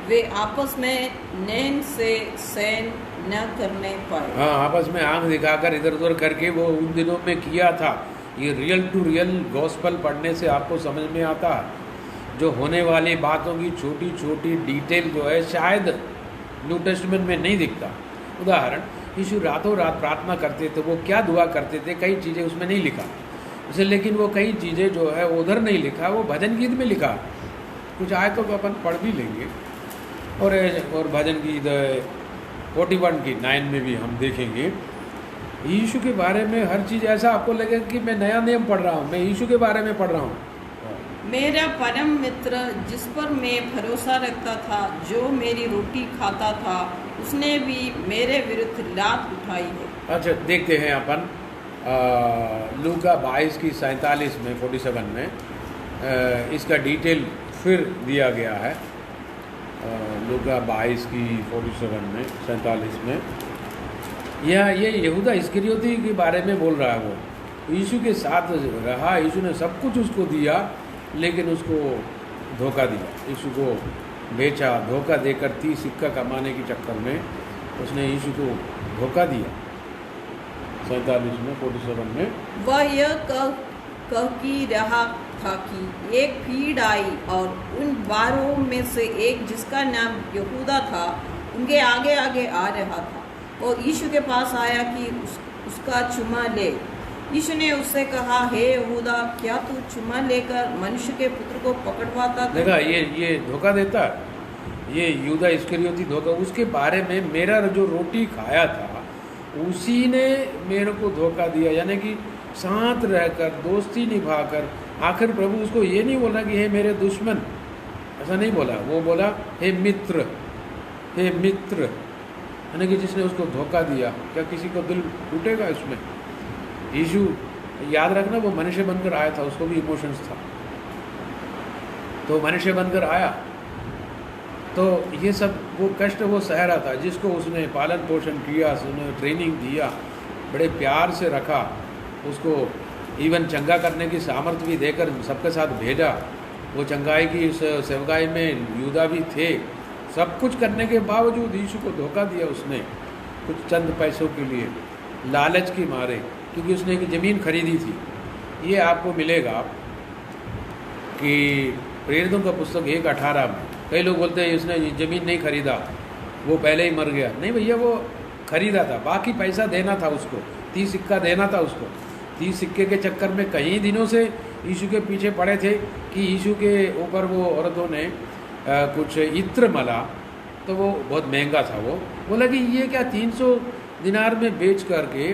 वे आपस में नैन से सहन न करने पाए। हाँ, आपस में आंख दिखाकर इधर उधर करके वो उन दिनों में किया था। ये रियल टू रियल गॉस्पल पढ़ने से आपको समझ में आता है। जो होने वाली बातों की छोटी छोटी डिटेल जो है शायद न्यू टेस्टमेंट में नहीं दिखता। उदाहरण, यीशु रातों रात प्रार्थना करते थे, वो क्या दुआ करते थे, कई चीज़ें उसमें नहीं लिखा उसे, लेकिन वो कई चीज़ें जो है उधर नहीं लिखा, वो भजन गीत में लिखा। कुछ आयतों को अपन पढ़ भी लेंगे और भजन गीत 41 की 9 में भी हम देखेंगे। यीशु के बारे में हर चीज़ ऐसा आपको लगेगा कि मैं नया नियम पढ़ रहा हूँ, मैं यीशु के बारे में पढ़ रहा हूँ। मेरा परम मित्र जिस पर मैं भरोसा रखता था, जो मेरी रोटी खाता था, उसने भी मेरे विरुद्ध लात उठाई है। अच्छा, देखते हैं अपन लूका 22 की 47 में 47 में इसका डिटेल फिर दिया गया है। लूका 22 की 47 में 47 में ये यहूदा इस्करियोती के बारे में बोल रहा है। वो यीशु के साथ रहा, यीशु ने सब कुछ उसको दिया, लेकिन उसको धोखा दिया। यीशु को बेचा, धोखा देकर 30 सिक्का कमाने के चक्कर में उसने यीशु को धोखा दिया। 47 में 47 में वह यह कह की रहा था कि एक भीड़ आई और उन 12 में से एक, जिसका नाम यहूदा था, उनके आगे आगे आ रहा था और यीशु के पास आया कि उसका चुमा ले। यीशु ने उससे कहा, हे यहूदा, क्या तू चुमा लेकर मनुष्य के पुत्र को पकड़वाता था? देखा, ये धोखा देता, ये यहूदा इस्करियोती धोखा। उसके बारे में मेरा जो रोटी खाया था उसी ने मेरे को धोखा दिया, यानी कि साथ रहकर दोस्ती निभाकर आखिर प्रभु उसको ये नहीं बोला कि हे मेरे दुश्मन, ऐसा नहीं बोला। वो बोला हे मित्र, हे मित्र, यानी कि जिसने उसको धोखा दिया। क्या किसी को दिल टूटेगा इसमें? यीशु, याद रखना, वो मनुष्य बनकर आया था, उसको भी इमोशंस था, तो मनुष्य बनकर आया, तो ये सब वो कष्ट वो सह रहा था, जिसको उसने पालन पोषण किया, उसने ट्रेनिंग दिया, बड़े प्यार से रखा, उसको इवन चंगा करने की सामर्थ्य भी देकर सबके साथ भेजा। वो चंगाई की इस सेवकाई में यहूदा भी थे। सब कुछ करने के बावजूद यीशु को धोखा दिया उसने, कुछ चंद पैसों के लिए, लालच के मारे, क्योंकि उसने एक ज़मीन खरीदी थी। ये आपको मिलेगा कि प्रेरितों का पुस्तक 1:18 में। कई लोग बोलते हैं उसने ज़मीन नहीं खरीदा, वो पहले ही मर गया। नहीं भैया, वो खरीदा था, बाकी पैसा देना था उसको, 30 सिक्का देना था उसको। 30 सिक्के के चक्कर में कई दिनों से यीशु के पीछे पड़े थे कि यीशु के ऊपर वो औरतों ने कुछ इत्र मला, तो वो बहुत महंगा था। वो बोला कि ये क्या 300 दिनार में बेच करके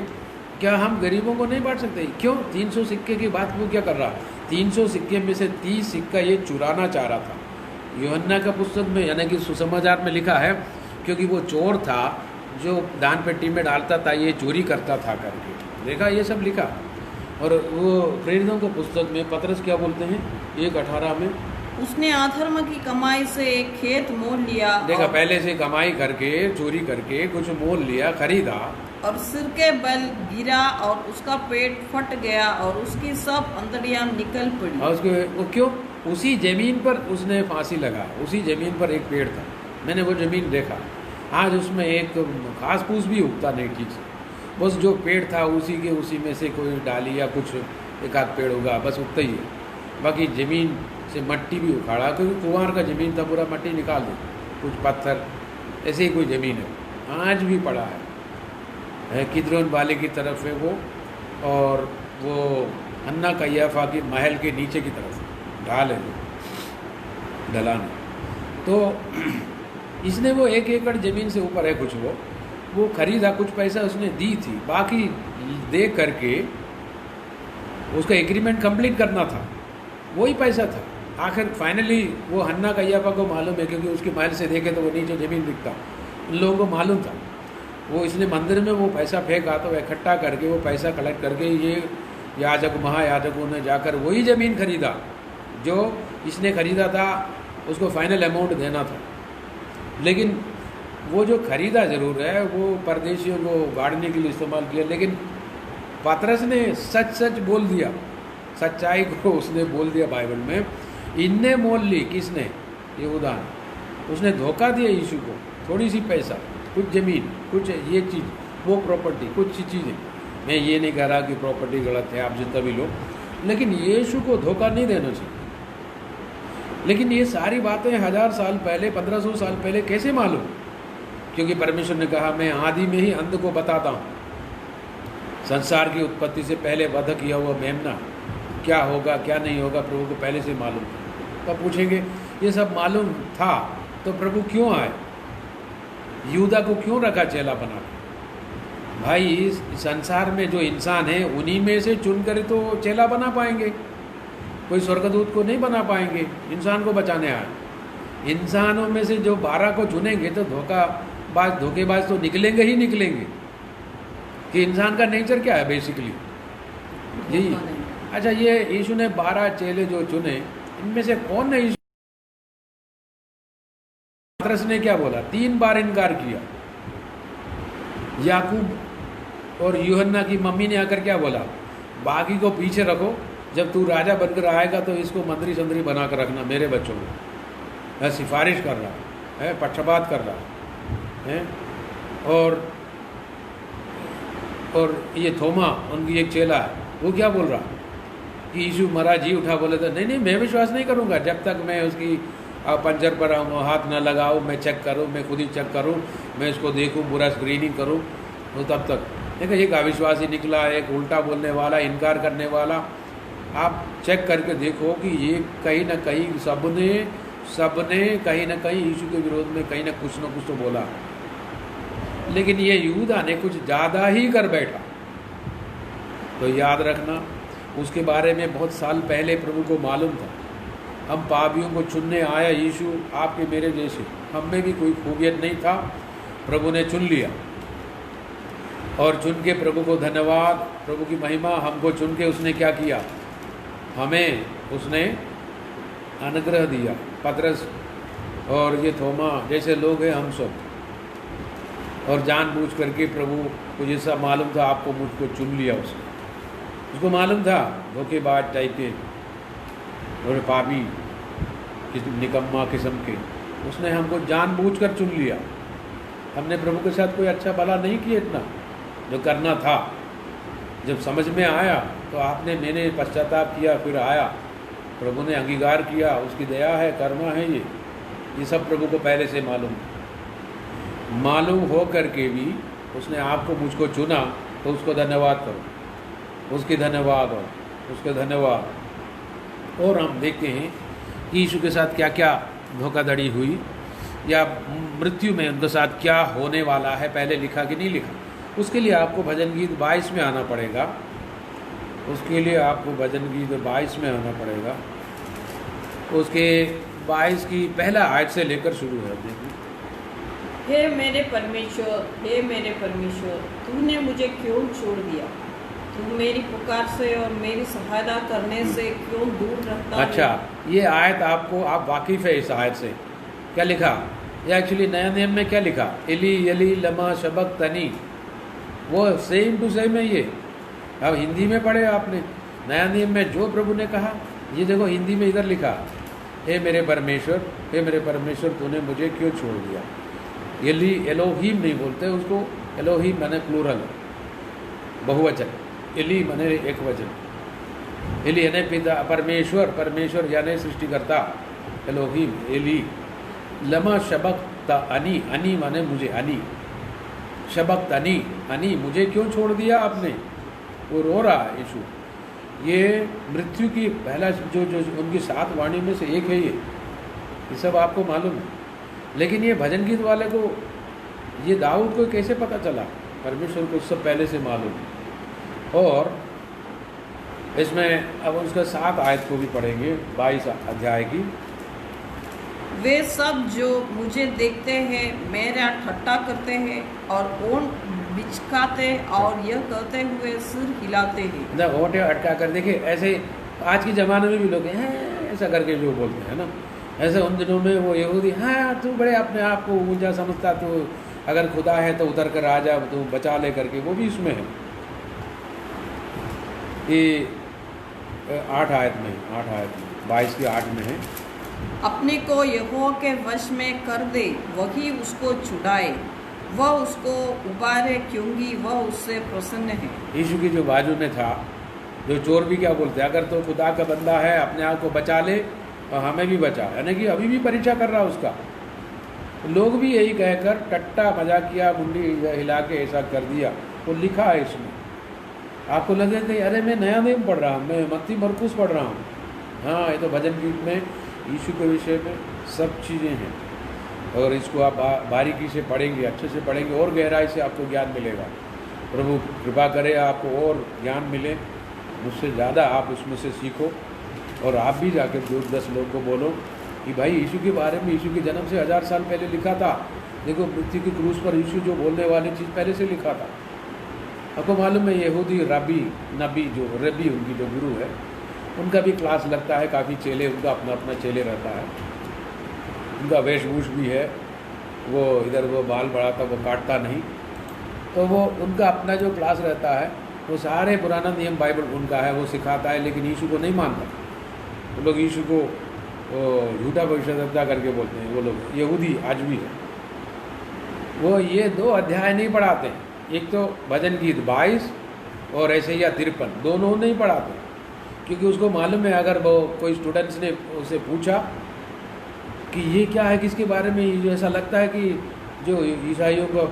क्या हम गरीबों को नहीं बांट सकते? क्यों 300 सिक्के की बात वो क्या कर रहा? 300 सिक्के में से 30 सिक्का ये चुराना चाह रहा था। यूहन्ना का पुस्तक में, यानी कि सुसमाचार में लिखा है, क्योंकि वो चोर था जो दान पेटी में डालता था, ये चोरी करता था करके, देखा, ये सब लिखा। और वो प्रेरितों के पुस्तक में पतरस क्या बोलते हैं 1:18 में, उसने अधर्म की कमाई से एक खेत मोल लिया। देखा, पहले से कमाई करके, चोरी करके कुछ मोल लिया, खरीदा, और सिर के बल गिरा और उसका पेट फट गया और उसकी सब अंतड़ियां निकल पड़ी। और उसके वो क्यों? उसी ज़मीन पर उसने फांसी लगा, उसी ज़मीन पर एक पेड़ था, मैंने वो ज़मीन देखा, आज उसमें एक घास फूस भी उगता नहीं ठीक से, बस जो पेड़ था उसी में से कोई डाली या कुछ एक आध पेड़ उगा, बस उगता ही है। बाकी ज़मीन से मट्टी भी उखाड़ा, क्योंकि कुंवार का ज़मीन था, पूरा मट्टी निकाल दी, कुछ पत्थर, ऐसे ही कोई ज़मीन है, आज भी पड़ा है किद्रोन वाले की तरफ है वो, और वो अन्ना कैयाफा की महल के नीचे की तरफ ढाल है, ढलान। तो इसने वो 1 एकड़ ज़मीन से ऊपर है कुछ, वो खरीदा, कुछ पैसा उसने दी थी, बाकी दे करके उसका एग्रीमेंट कंप्लीट करना था, वही पैसा था। आखिर फाइनली वो हन्ना कैयाफा को मालूम है, क्योंकि उसके महल से देखे तो वो नीचे ज़मीन दिखता, उन लोगों को मालूम था। वो इसने मंदिर में वो पैसा फेंका, तो इकट्ठा करके वो पैसा कलेक्ट करके ये याजक महायाजकों ने जाकर वही ज़मीन खरीदा जो इसने खरीदा था, उसको फाइनल अमाउंट देना था। लेकिन वो जो खरीदा ज़रूर है, वो परदेशियों को गाड़ने के लिए इस्तेमाल किया, लेकिन पतरस ने सच सच बोल दिया, सच्चाई को उसने बोल दिया बाइबल में इनने मोल ली, किसने? यहूदा ने। उसने धोखा दिया यीशु को, थोड़ी सी पैसा, कुछ ज़मीन, कुछ ये चीज़, वो प्रॉपर्टी, कुछ चीज़ें। मैं ये नहीं कह रहा कि प्रॉपर्टी गलत है, आप जितना भी लो, लेकिन यीशु को धोखा नहीं देना चाहिए। लेकिन ये सारी बातें 1000 साल पहले, 1500 साल पहले कैसे मालूम? क्योंकि परमेश्वर ने कहा, मैं आदि में ही अंध को बताता हूँ। संसार की उत्पत्ति से पहले वध किया हुआ मेमना क्या होगा क्या नहीं होगा प्रभु को पहले से मालूम था। तो पूछेंगे, ये सब मालूम था तो प्रभु क्यों आए? यहूदा को क्यों रखा चेला बना के? भाई, इस संसार में जो इंसान है उन्हीं में से चुन कर तो चेला बना पाएंगे, कोई स्वर्गदूत को नहीं बना पाएंगे। इंसान को बचाने आए। इंसानों में से जो 12 को चुनेंगे तो धोखेबाज तो निकलेंगे ही निकलेंगे। कि इंसान का नेचर क्या है बेसिकली यही। अच्छा, ये यीशु ने 12 चेले जो चुने, इनमें से कौन ने यीशु पतरस ने क्या बोला? 3 बार इनकार किया। याकूब और यूहन्ना की मम्मी ने आकर क्या बोला? बाकी को पीछे रखो, जब तू राजा बनकर आएगा तो इसको मंत्री संतरी बना कर रखना मेरे बच्चों को। मैं सिफारिश कर रहा है, पक्षपात कर रहा है। और ये थोमा, उनकी एक चेला है, वो क्या बोल रहा कि यीशु मरा जी उठा। बोले तो नहीं, मैं विश्वास नहीं करूँगा जब तक मैं उसकी पंजर पर हाथ न लगाऊँ, मैं चेक करूँ, मैं खुद ही चेक करूँ, मैं इसको देखूँ, पूरा स्क्रीनिंग करूँ, तो तब तक। देखो, एक अविश्वासी निकला, एक उल्टा बोलने वाला, इनकार करने वाला। आप चेक करके देखो कि ये कहीं ना कहीं सबने कहीं ना कहीं यीशु के विरोध में कहीं ना कुछ तो बोला। लेकिन ये यहूदा ने कुछ ज़्यादा ही कर बैठा। तो याद रखना, उसके बारे में बहुत साल पहले प्रभु को मालूम था। हम पापियों को चुनने आया यीशु, आपके मेरे जैसे। हम में भी कोई खूबियत नहीं था, प्रभु ने चुन लिया। और चुन के प्रभु को धन्यवाद, प्रभु की महिमा। हमको चुन के उसने क्या किया? हमें उसने अनुग्रह दिया। पतरस और ये थोमा जैसे लोग हैं हम सब। और जानबूझ करके प्रभु को जैसा मालूम था आपको मुझको चुन लिया। उसको मालूम था धोखेबाज टाइप के और पापी निकम्मा किस्म के, उसने हमको जानबूझकर चुन लिया। हमने प्रभु के साथ कोई अच्छा भला नहीं किया, इतना जो करना था। जब समझ में आया तो मैंने पश्चाताप किया, फिर आया, प्रभु ने अंगीकार किया, उसकी दया है, कर्मा है। ये सब प्रभु को पहले से मालूम हो करके भी उसने आपको मुझको चुना, तो उसको धन्यवाद करो, उसकी धन्यवाद हो, उसके धन्यवाद। और हम देखते हैं कि यीशु के साथ क्या क्या धोखाधड़ी हुई, या मृत्यु में उनके साथ क्या होने वाला है, पहले लिखा कि नहीं लिखा। उसके लिए आपको भजन गीत 22 में आना पड़ेगा। उसके लिए आपको भजन गीत 22 में आना पड़ेगा। उसके 22 की पहला आयत से लेकर शुरू है। देखिए, हे मेरे परमेश्वर, तूने मुझे क्यों छोड़ दिया? तू मेरी पुकार से और मेरी सहायता करने से क्यों दूर रहता है? अच्छा, ये आयत आप वाकिफ़ है इस आयत से? क्या लिखा? ये एक्चुअली नया नियम में क्या लिखा? एली एली लमा शबक्तनी, वो सेम टू सेम है ये। अब हिंदी में पढ़े आपने, नया नियम में जो प्रभु ने कहा, ये देखो हिंदी में इधर लिखा, हे मेरे परमेश्वर तूने मुझे क्यों छोड़ दिया। एलोहीम नहीं बोलते उसको, एलोहीम माने प्लूरल, बहुवचन, एली माने एक वचन। एली यानी पिता, परमेश्वर यानी सृष्टिकर्ता, एलोहीम एली। लमा शबक्त अनी माने मुझे, अनी शबक्त अनी मुझे क्यों छोड़ दिया आपने। वो रो रहा है यीशु। ये मृत्यु की पहला जो उनकी 7 वाणी में से एक है। ये सब आपको मालूम है। लेकिन ये भजन गीत वाले को, ये दाऊद को कैसे पता चला? परमेश्वर को सब पहले से मालूम। और इसमें अब उसका 7 आयत को भी पढ़ेंगे, 22 अध्याय की। वे सब जो मुझे देखते हैं मेरा ठट्टा करते हैं और ओन बिचकाते और यह कहते हुए सिर हिलाते हैं। ना ओटे अटका कर देखिए, ऐसे आज के ज़माने में भी लोग हैं ऐसा करके जो बोलते हैं ना, ऐसे उन दिनों में वो यहूदी, हाँ तू बड़े अपने आप को ऊंचा समझता, तो अगर खुदा है तो उतर कर आ जा, तू बचा ले करके, वो भी इसमें है। ये 8 आयत में 22 की 8 में है। अपने को यहोवा के वश में कर दे, वही उसको छुड़ाए, वह उसको उबारे, क्योंकि वह उससे प्रसन्न है। यीशु की जो बाजू में था, जो चोर भी क्या बोलते हैं, अगर तो खुदा का बंदा है अपने आप को बचा ले और हमें भी बचा, यानी कि अभी भी परीक्षा कर रहा उसका। लोग भी यही कहकर टट्टा मजाकिया मुंडी हिला के ऐसा कर दिया, वो लिखा है इसमें। आपको लगे कि अरे मैं नया नियम पढ़ रहा हूँ, मैं मत्ती मरकुस पढ़ रहा हूँ। हाँ, ये तो भजन गीत में यीशु के विषय में सब चीज़ें हैं। और इसको आप बारीकी से पढ़ेंगे, अच्छे से पढ़ेंगे और गहराई से आपको ज्ञान मिलेगा। प्रभु कृपा करे आपको और ज्ञान मिले, मुझसे ज़्यादा आप उसमें से सीखो। और आप भी जाकर 2-10 लोग को बोलो कि भाई यीशु के बारे में, यीशु के जन्म से 1000 साल पहले लिखा था। देखो मृत्यु की क्रूस पर यीशु जो बोलने वाली चीज़ पहले से लिखा था। आपको मालूम है यहूदी रबी नबी जो रबी उनकी जो गुरु है, उनका भी क्लास लगता है, काफ़ी चेले, उनका अपना अपना चेले रहता है। उनका वेशभूष भी है, वो इधर वो बाल बढ़ाता, वो काटता नहीं। तो वो उनका अपना जो क्लास रहता है, वो सारे पुराना नियम बाइबल उनका है, वो सिखाता है, लेकिन यीशु को नहीं मानता। वो लोग यीशु को झूठा भविष्यवक्ता करके बोलते हैं। वो लोग यहूदी आज भी है, वो ये 2 अध्याय नहीं पढ़ाते। एक तो भजन गीत 22 और ऐसे या 53 दोनों नहीं पढ़ाते, क्योंकि उसको मालूम है अगर वो कोई स्टूडेंट्स ने उसे पूछा कि ये क्या है, किसके बारे में, ये ऐसा लगता है कि जो ईसाइयों का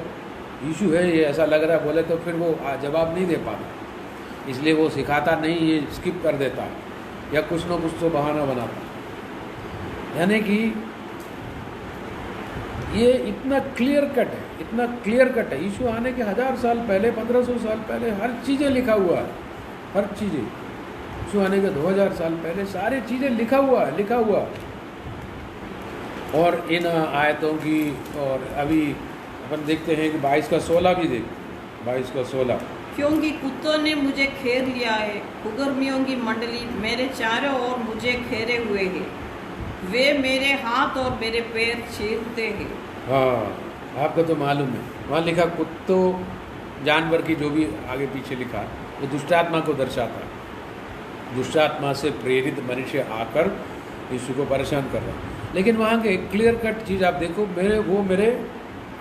यीशु है, ये ऐसा लग रहा है बोले, तो फिर वो जवाब नहीं दे पाता। इसलिए वो सिखाता नहीं, ये स्किप कर देता है या कुछ ना कुछ तो बहाना बनाता है। यानी कि ये इतना क्लियर कट है, इतना क्लियर कट है। यीशु आने के 1000 साल पहले, 1500 साल पहले हर चीज़ें लिखा हुआ है, हर चीज़ें। यीशु आने के 2000 साल पहले सारी चीज़ें लिखा हुआ है, लिखा हुआ। और इन आयतों की, और अभी अपन देखते हैं कि 22 का 16 भी देख, 22 का 16। क्योंकि कुत्तों ने मुझे घेर लिया है, कुकर्मियों की मंडली मेरे चारों ओर मुझे घेरे हुए है, वे मेरे हाथ और मेरे पैर छेदते हैं। हाँ, आपको तो मालूम है, वहाँ लिखा कुत्तों, जानवर की जो भी आगे पीछे लिखा, वो दुष्टात्मा को दर्शाता है। दुष्टात्मा से प्रेरित मनुष्य आकर यीशु को परेशान कर रहा है। लेकिन वहाँ के क्लियर कट चीज़ आप देखो, मेरे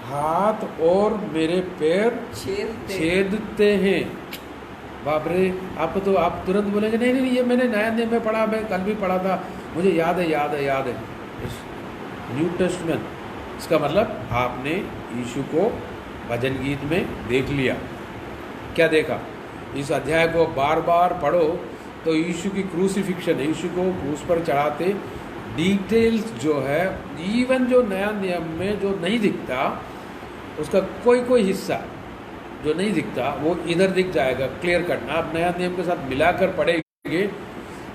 हाथ और मेरे पैर छेदते हैं। बाप रे, आपको तो आप तुरंत बोलेंगे नहीं नहीं, ये मैंने नया नियम में पढ़ा, मैं कल भी पढ़ा था, मुझे याद है। इस न्यू टेस्टमेंट, इसका मतलब आपने यीशु को भजन गीत में देख लिया। क्या देखा? इस अध्याय को बार बार पढ़ो तो यीशु की क्रूसिफिक्शन, यीशु को क्रूस पर चढ़ाते डिटेल्स जो है, इवन जो नया नियम में जो नहीं दिखता, उसका कोई हिस्सा जो नहीं दिखता वो इधर दिख जाएगा क्लियर कट। आप नया नियम के साथ मिलाकर पढ़ेंगे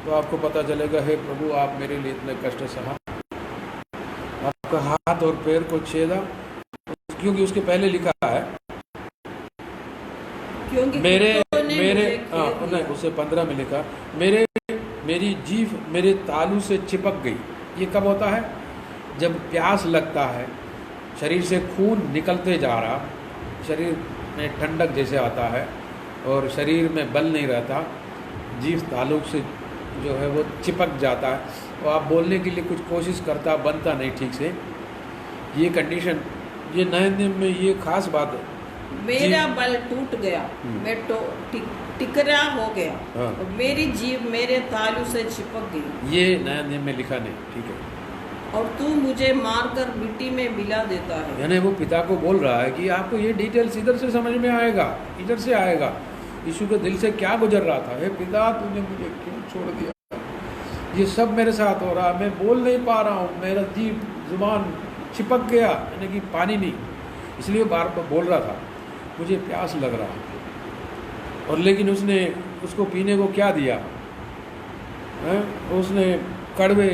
तो आपको पता चलेगा, हे प्रभु आप मेरे लिए इतने कष्ट सहा, आपका हाथ और पैर को छेदा, क्योंकि उसके पहले लिखा है क्योंकि मेरे उसे 15 में लिखा, मेरी जीभ मेरे तालू से चिपक गई। ये कब होता है? जब प्यास लगता है, शरीर से खून निकलते जा रहा, शरीर में ठंडक जैसे आता है और शरीर में बल नहीं रहता, जीभ तालू से जो है वो चिपक जाता है, तो आप बोलने के लिए कुछ कोशिश करता, बनता नहीं ठीक से। ये कंडीशन, ये नए नियम में ये खास बात है। मेरा बल टूट गया, मैं टिकरा हो गया, हाँ। और मेरी जीभ मेरे तालू से चिपक गई। ये नया नियम में लिखा नहीं, ठीक है। और तू मुझे मारकर मिट्टी में मिला देता है। यानी वो पिता को बोल रहा है कि आपको ये डिटेल्स इधर से समझ में आएगा, इधर से आएगा, यीशु के दिल से क्या गुजर रहा था। हे पिता, तूने मुझे क्यों छोड़ दिया? ये सब मेरे साथ हो रहा, मैं बोल नहीं पा रहा हूँ, मेरा जीभ जुबान चिपक गया, यानी कि पानी नहीं, इसलिए बार बार बोल रहा था मुझे प्यास लग रहा है। और लेकिन उसने उसको पीने को क्या दिया है? उसने कड़वे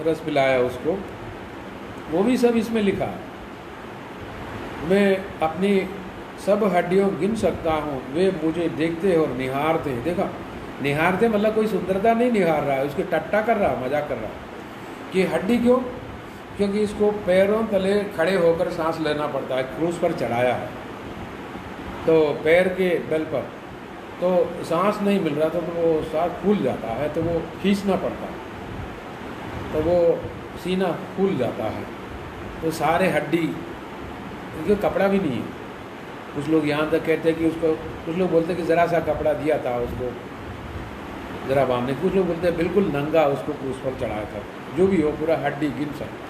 रस पिलाया उसको। वो भी सब इसमें लिखा है। मैं अपनी सब हड्डियों गिन सकता हूँ, वे मुझे देखते और निहारते हैं। देखा, निहारते मतलब कोई सुंदरता नहीं निहार रहा है, उसके टट्टा कर रहा, मजाक कर रहा कि हड्डी क्यों? क्योंकि इसको पैरों तले खड़े होकर सांस लेना पड़ता है, क्रूस पर चढ़ाया है तो पैर के बल पर, तो सांस नहीं मिल रहा था, तो वो सांस फूल जाता है, तो वो खींचना पड़ता है। तो वो सीना फूल जाता है, तो सारे हड्डी, क्योंकि कपड़ा भी नहीं है। कुछ लोग यहाँ तक कहते हैं कि उसको, कुछ लोग बोलते हैं कि ज़रा सा कपड़ा दिया था उसको ज़रा बांधने, कुछ लोग बोलते हैं बिल्कुल नंगा उसको क्रूस पर चढ़ाया था। जो भी हो, पूरा हड्डी गिन सकता,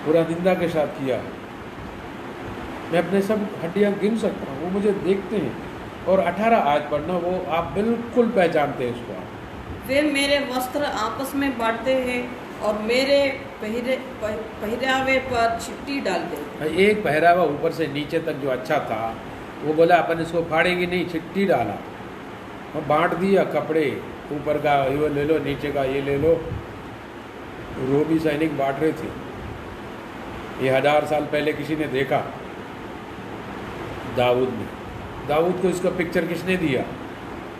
पूरा निंदा के साथ किया है। मैं अपने सब हड्डियाँ गिन सकता हूँ, वो मुझे देखते हैं। और 18 आयत पढ़ना, वो आप बिल्कुल पहचानते हैं उसको। आप वे मेरे वस्त्र आपस में बांटते हैं और मेरे पहरावे पर चिट्ठी डालते हैं। एक पहरावा ऊपर से नीचे तक जो अच्छा था, वो बोला अपन इसको फाड़ेंगे नहीं, चिट्ठी डाला और बांट दिया। कपड़े ऊपर का ये ले लो, नीचे का ये ले लो। रोमी सैनिक बांट रहे थे। ये 1000 साल पहले किसी ने देखा, दाऊद ने। दाऊद को इसका पिक्चर किसने दिया?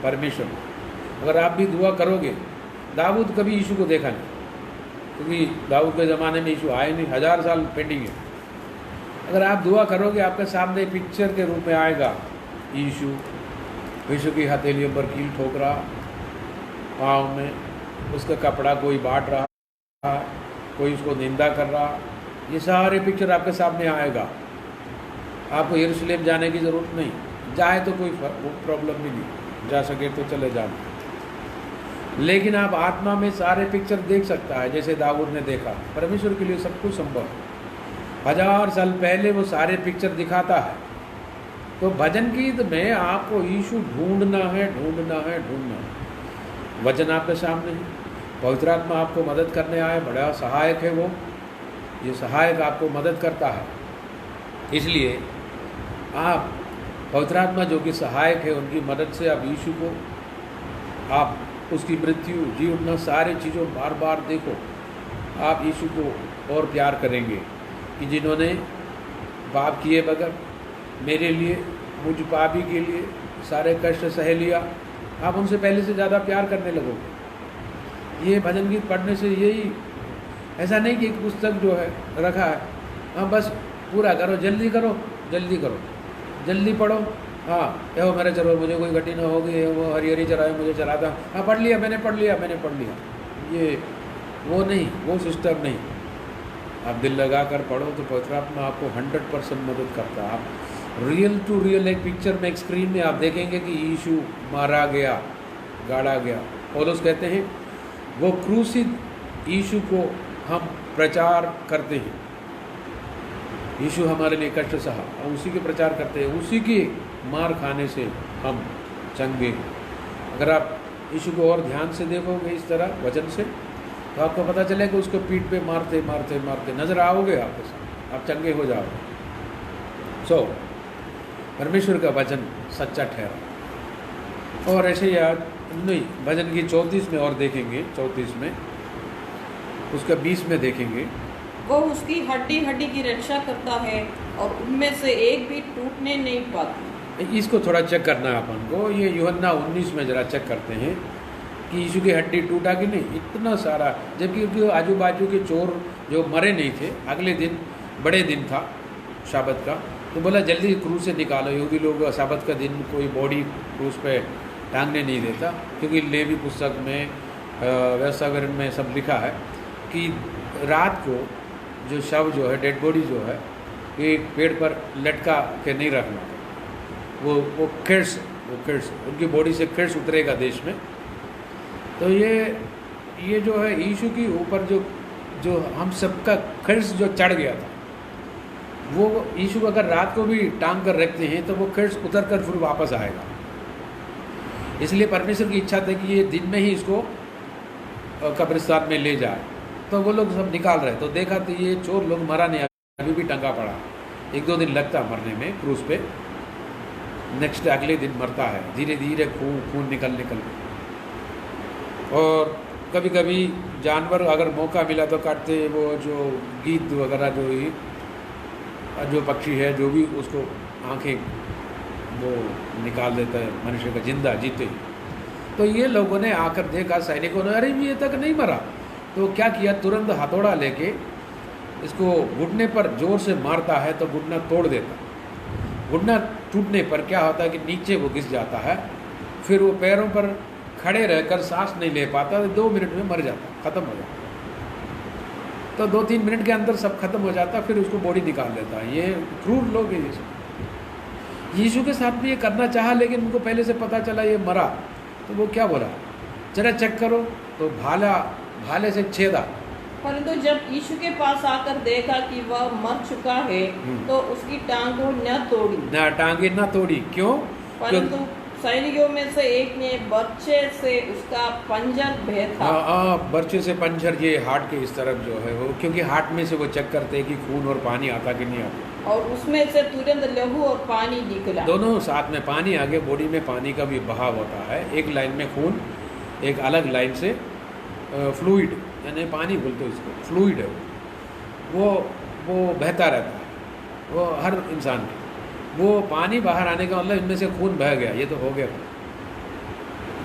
परमेश्वर। अगर आप भी दुआ करोगे, दाऊद कभी यीशु को देखा नहीं, क्योंकि दाऊद के ज़माने में यीशु आए नहीं, 1000 साल पेंडिंग है। अगर आप दुआ करोगे, आपके सामने पिक्चर के रूप में आएगा यीशु। यीशु की हथेलियों पर कील ठोक रहा, पाँव में उसका कपड़ा कोई बांट रहा, कोई उसको निंदा कर रहा। ये सारे पिक्चर आपके सामने आएगा। आपको यरूशलेम जाने की ज़रूरत नहीं, जाए तो कोई प्रॉब्लम भी नहीं, जा सके तो चले जाना। लेकिन आप आत्मा में सारे पिक्चर देख सकता है, जैसे दाऊद ने देखा। परमेश्वर के लिए सब कुछ संभव है। 1000 साल पहले वो सारे पिक्चर दिखाता है। तो भजन गीत में आपको यीशु ढूंढना है, ढूंढना है, ढूंढना है। वचन आपके सामने है, पवित्र आत्मा आपको मदद करने आए, बड़ा सहायक है वो। ये सहायक आपको मदद करता है। इसलिए आप पवित्र आत्मा जो कि सहायक है, उनकी मदद से आप यीशु को, आप उसकी मृत्यु, जी उठना, सारी चीज़ों बार बार देखो। आप यीशु को और प्यार करेंगे कि जिन्होंने पाप किए बगैर मेरे लिए, मुझ पापी के लिए सारे कष्ट सह लिया, आप उनसे पहले से ज़्यादा प्यार करने लगोगे। ये भजन गीत पढ़ने से यही, ऐसा नहीं कि एक पुस्तक जो है रखा है, हाँ बस पूरा करो, जल्दी करो, जल्दी करो, जल्दी पढ़ो। हाँ यो मेरे चलो, मुझे कोई घटी ना होगी, वो हरी हरी चराए मुझे चलाता, हाँ पढ़ लिया मैंने, पढ़ लिया मैंने, पढ़ लिया। ये वो नहीं, वो सिस्टम नहीं। आप दिल लगा कर पढ़ो तो पवित्र आत्मा आपको 100% मदद करता है। आप रियल टू रियल एक पिक्चर में, एक स्क्रीन में आप देखेंगे कि यीशु मारा गया, गाड़ा गया। पौलुस कहते हैं वो क्रूसित यीशु को हम प्रचार करते हैं। यीशु हमारे लिए कष्ट सहा और उसी के प्रचार करते हैं, उसी के मार खाने से हम चंगे। अगर आप यीशु को और ध्यान से देखोगे इस तरह वचन से, तो आपको पता चलेगा उसको पीठ पे मारते मारते मारते नजर आओगे आपके साथ, आप चंगे हो जाओगे। सो परमेश्वर का वचन सच्चा ठहरा। और ऐसे ही आज नहीं, भजन की 34 में और देखेंगे, 34 में, उसका 20 में देखेंगे। वो उसकी हड्डी हड्डी की रक्षा करता है और उनमें से एक भी टूटने नहीं पाती। इसको थोड़ा चेक करना है अपन को। ये यूहन्ना 19 में ज़रा चेक करते हैं कि यीशु की हड्डी टूटा कि नहीं। इतना सारा, जबकि आजू बाजू के चोर जो मरे नहीं थे, अगले दिन बड़े दिन था शाबत का, तो बोला जल्दी क्रूज से निकालो। यहूदी लोग शाबत का दिन कोई बॉडी क्रूज पे टांगने नहीं देता, क्योंकि लेवी पुस्तक में, व्यवस्थाकरण में सब लिखा है कि रात को जो शव जो है, डेड बॉडी जो है, ये पेड़ पर लटका के नहीं रखना। वो खिर्स उनकी बॉडी से खिर्स उतरेगा देश में। तो ये जो है यीशु की ऊपर जो हम सबका खिर्स जो चढ़ गया था, वो यीशु को अगर रात को भी टांग कर रखते हैं तो वो खिर्स उतर कर फिर वापस आएगा। इसलिए परमेश्वर की इच्छा थी कि ये दिन में ही इसको कब्रिस्तान में ले जाए। तो वो लोग सब निकाल रहे, तो देखा तो ये चोर लोग मरा नहीं, अभी भी टंगा पड़ा। 1-2 दिन लगता मरने में क्रूज पे, नेक्स्ट अगले दिन मरता है, धीरे धीरे खून निकल के। और कभी कभी जानवर अगर मौका मिला तो काटते, वो जो गीत वगैरह जो पक्षी है, जो भी, उसको आंखें वो निकाल देता है मनुष्य का जिंदा जीते। तो ये लोगों ने आकर देखा, सैनिकों ने, अरे ये तक नहीं मरा। तो क्या किया, तुरंत हथौड़ा लेके इसको घुटने पर जोर से मारता है तो घुटना तोड़ देता। घुटना टूटने पर क्या होता है कि नीचे वो घिस जाता है, फिर वो पैरों पर खड़े रहकर सांस नहीं ले पाता, तो 2 मिनट में मर जाता, ख़त्म हो जाता। तो 2-3 मिनट के अंदर सब खत्म हो जाता, फिर उसको बॉडी निकाल लेता है। ये क्रूर लोग हैं ये सब। यीशु के साथ भी ये करना चाहा, लेकिन उनको पहले से पता चला ये मरा, तो वो क्या बोला, जरा चेक करो, तो भाले से छेदा। परंतु जब यीशु के पास आकर देखा कि वह मर चुका है, तो उसकी टांगों न तोड़ी, ना टांगे ना तोड़ी। क्यों? परंतु सैनिकों में से एक ने बर्छे से उसका पंजर भेदा। बर्छे से पंजर, ये हार्ट के इस तरफ जो है वो, क्योंकि हार्ट में से वो चेक करते हैं कि खून और पानी आता कि नहीं आता, और उसमें से तुरंत लहू और पानी निकला। दोनों साथ में पानी, आगे बॉडी में पानी का भी बहाव होता है। एक लाइन में खून, एक अलग लाइन से फ्लूइड, यानी पानी बोलते हैं इसको, फ्लूइड है वो बहता रहता है, वो हर इंसान के। वो पानी बाहर आने का मतलब इनमें से खून बह गया, ये तो हो गया।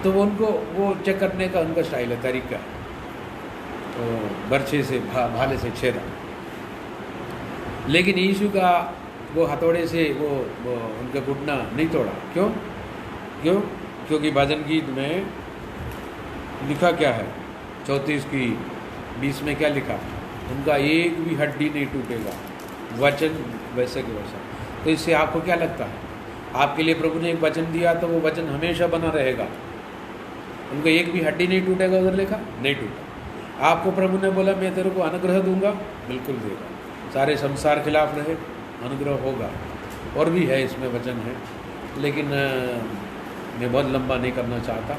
तो उनको वो चेक करने का उनका स्टाइल है, तरीका। तो बर्छे से भाले से छेदा। लेकिन यीशु का वो हथौड़े से वो उनका घुटना नहीं तोड़ा। क्यों? क्योंकि भजन गीत में लिखा क्या है, 34 की 20 में क्या लिखा, उनका एक भी हड्डी नहीं टूटेगा, वचन वैसे के वैसा। तो इससे आपको क्या लगता है, आपके लिए प्रभु ने एक वचन दिया तो वो वचन हमेशा बना रहेगा, उनका एक भी हड्डी नहीं टूटेगा, उधर लिखा नहीं टूटा। आपको प्रभु ने बोला मैं तेरे को अनुग्रह दूंगा, बिल्कुल देगा। सारे संसार खिलाफ रहे, अनुग्रह होगा। और भी है इसमें वचन है, लेकिन मैं बहुत लंबा नहीं करना चाहता।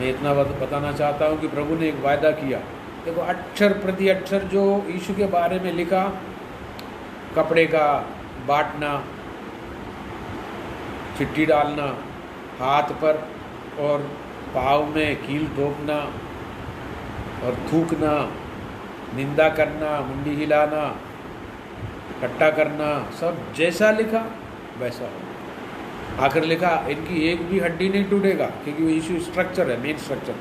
मैं इतना बताना चाहता हूँ कि प्रभु ने एक वायदा किया। देखो, अक्षर प्रति अक्षर जो यीशु के बारे में लिखा, कपड़े का बांटना, चिट्ठी डालना हाथ पर और पाँव में कील ठोकना और थूकना, निंदा करना, मुंडी हिलाना, इकट्ठा करना, सब जैसा लिखा वैसा हो। आखिर लिखा इनकी एक भी हड्डी नहीं टूटेगा, क्योंकि वो यीशु स्ट्रक्चर है, मेन स्ट्रक्चर।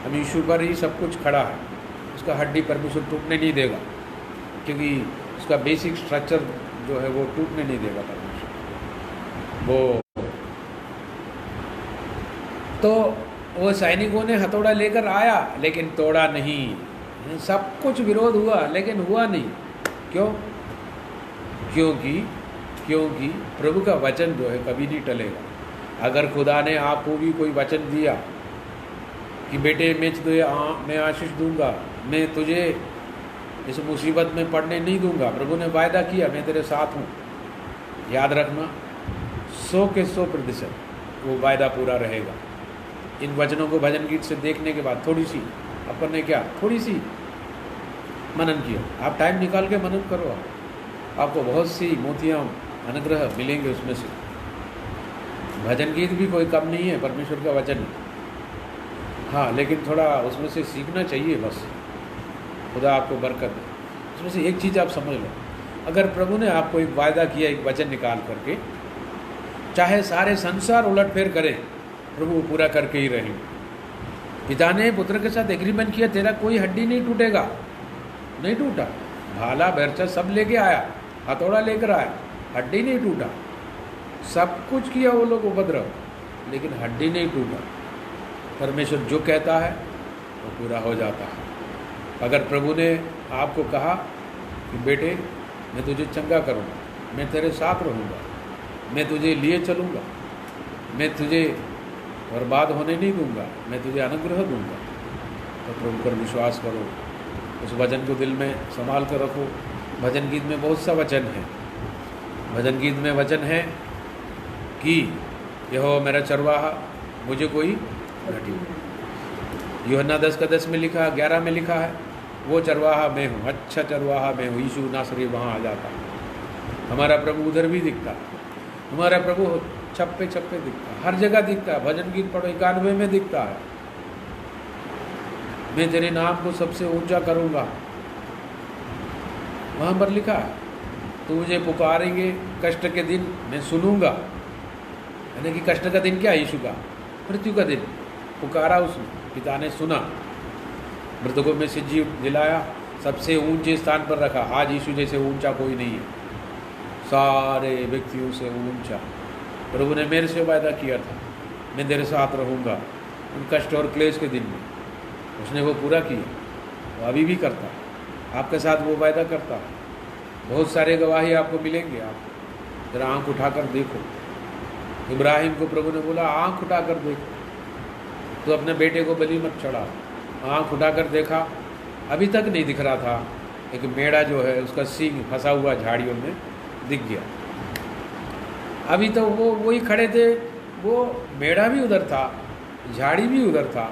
हम यीशु पर ही सब कुछ खड़ा है, उसका हड्डी परमेश्वर टूटने नहीं देगा, क्योंकि उसका बेसिक स्ट्रक्चर जो है वो टूटने नहीं देगा परमेश्वर। वो सैनिकों ने हथौड़ा लेकर आया, लेकिन तोड़ा नहीं। सब कुछ विरोध हुआ, लेकिन हुआ नहीं। क्यों? क्योंकि प्रभु का वचन जो है कभी नहीं टलेगा। अगर खुदा ने आपको भी कोई वचन दिया कि बेटे मैं आशीष दूंगा, मैं तुझे इस मुसीबत में पड़ने नहीं दूंगा, प्रभु ने वायदा किया मैं तेरे साथ हूँ, याद रखना 100 के 100% वो वायदा पूरा रहेगा। इन वचनों को भजन गीत से देखने के बाद थोड़ी सी अपन ने क्या, थोड़ी सी मनन किया। आप टाइम निकाल के मनन करो, आपको बहुत सी मोतियाँ अनुग्रह मिलेंगे उसमें से। भजन गीत भी कोई कम नहीं है, परमेश्वर का वचन है। हाँ, लेकिन थोड़ा उसमें से सीखना चाहिए बस। खुदा आपको बरकत दे। उसमें से एक चीज़ आप समझ लो, अगर प्रभु ने आपको एक वायदा किया, एक वचन निकाल करके, चाहे सारे संसार उलटफेर करे, प्रभु वो पूरा करके ही रहेंगे। पिता ने पुत्र के साथ एग्रीमेंट किया, तेरा कोई हड्डी नहीं टूटेगा, नहीं टूटा। भाला बर्छा सब लेके आया, हथौड़ा लेकर आया, हड्डी नहीं टूटा। सब कुछ किया वो लोग उपद्रव, लेकिन हड्डी नहीं टूटा। परमेश्वर जो कहता है वो पूरा हो जाता है। अगर प्रभु ने आपको कहा कि बेटे मैं तुझे चंगा करूँगा, मैं तेरे साथ रहूँगा, मैं तुझे लिए चलूँगा, मैं तुझे बर्बाद होने नहीं दूँगा, मैं तुझे अनुग्रह दूँगा, तो प्रभु पर विश्वास करो, उस वचन को दिल में संभाल कर रखो। भजन गीत में बहुत सा वचन है। भजन गीत में वचन है कि यहोवा मेरा चरवाहा, मुझे कोई घटी। यूहन्ना 10:10 में लिखा, 11 में लिखा है, वो चरवाहा मैं हूँ, अच्छा चरवाहा मैं हूँ। यीशु नासरी वहाँ आ जाता है। हमारा प्रभु उधर भी दिखता है, हमारा प्रभु छप्पे छप्पे दिखता है, हर जगह दिखता है। भजन गीत पढ़ो, 91 में दिखता है, मैं तेरे नाम को सबसे ऊंचा करूँगा, वहाँ पर लिखा है। तो मुझे पुकारेंगे कष्ट के दिन मैं सुनूंगा। यानी कि कष्ट का दिन क्या है? यीशु का मृत्यु का दिन। पुकारा उसने, पिता ने सुना, मृतकों में से जीव दिलाया, सबसे ऊंचे स्थान पर रखा। आज यीशु जैसे ऊंचा कोई नहीं है, सारे व्यक्तियों से ऊंचा। प्रभु ने मेरे से वायदा किया था, मैं तेरे साथ रहूँगा उन कष्ट और क्लेश के दिन में। उसने वो पूरा किया, वो अभी भी करता है। आपके साथ वो वायदा करता है। बहुत सारे गवाही आपको मिलेंगे। आप जरा आंख उठाकर देखो। इब्राहिम को प्रभु ने बोला आंख उठाकर देखो, तो अपने बेटे को बलि मत चढ़ा। आंख उठाकर देखा, अभी तक नहीं दिख रहा था। एक मेढ़ा जो है उसका सींग फंसा हुआ झाड़ियों में दिख गया। अभी तो वो वही खड़े थे, वो मेढ़ा भी उधर था, झाड़ी भी उधर था,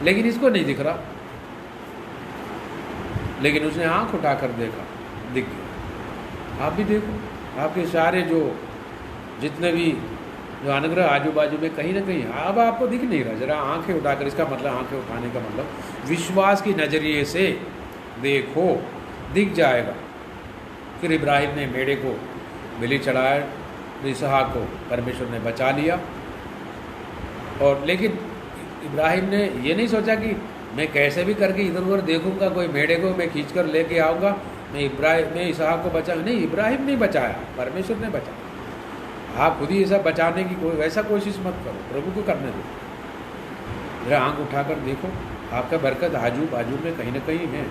लेकिन इसको नहीं दिख रहा। लेकिन उसने आंख उठाकर देखा, दिख गया। आप भी देखो, आपके सारे जो जितने भी जो अनुग्रह आजू बाजू में कहीं ना कहीं अब आपको दिख नहीं रहा। जरा आंखें उठाकर, इसका मतलब आंखें उठाने का मतलब विश्वास के नज़रिए से देखो, दिख जाएगा। फिर इब्राहिम ने मेढ़े को बलि चढ़ाया, तो इसहाक को परमेश्वर ने बचा लिया। और लेकिन इब्राहिम ने ये नहीं सोचा कि मैं कैसे भी करके इधर उधर देखूंगा, कोई मेढ़े को मैं खींच कर लेके आऊँगा, मैं इसहाक को बचा। नहीं, इब्राहिम नहीं बचाया, परमेश्वर ने बचाया। आप खुद ही ऐसा बचाने की वैसा कोशिश मत करो, प्रभु को करने दो। जरा आंख उठाकर देखो, आपका बरकत आजू बाजू में कहीं ना कहीं है।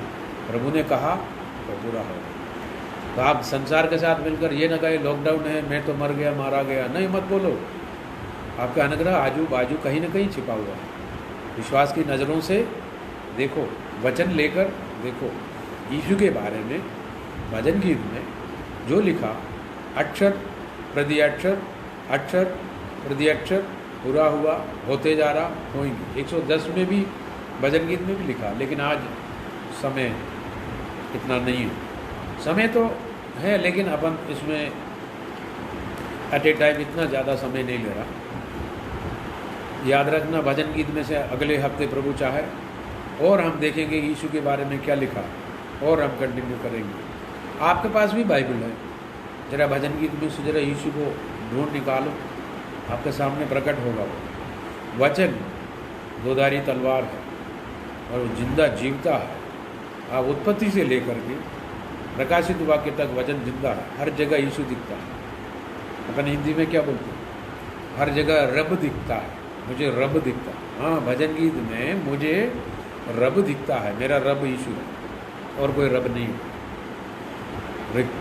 प्रभु ने कहा तो पूरा होगा। तो आप संसार के साथ मिलकर ये ना कहे लॉकडाउन है, मैं तो मर गया, मारा गया, नहीं मत बोलो। आपका अनुग्रह आजू बाजू कहीं ना कहीं छिपा हुआ है। विश्वास की नज़रों से देखो, वचन लेकर देखो। यीशु के बारे में भजन गीत में जो लिखा, अक्षर प्रति अक्षर, अक्षर प्रति अक्षर पूरा हुआ, होते जा रहा, होंगे। 110 में भी भजन गीत में भी लिखा। लेकिन आज समय इतना नहीं है। समय तो है, लेकिन अपन इसमें एट ए टाइम इतना ज़्यादा समय नहीं ले रहा। याद रखना, भजन गीत में से अगले हफ्ते प्रभु चाहे और हम देखेंगे यीशु के बारे में क्या लिखा, और हम कंटिन्यू करेंगे। आपके पास भी बाइबल है, जरा भजन गीत में से जरा यीशु को ढूंढ निकालो, आपके सामने प्रकट होगा। वो वचन दोधारी तलवार है और वो जिंदा जीवता है। आप उत्पत्ति से लेकर के प्रकाशित वाक्य तक वचन जिंदा है। हर जगह यीशु दिखता है। अपन हिंदी में क्या बोलते हैं? हर जगह रब दिखता है, मुझे रब दिखता है। हाँ, भजन गीत में मुझे रब दिखता है, मेरा रब यीशु है और कोई रब नहीं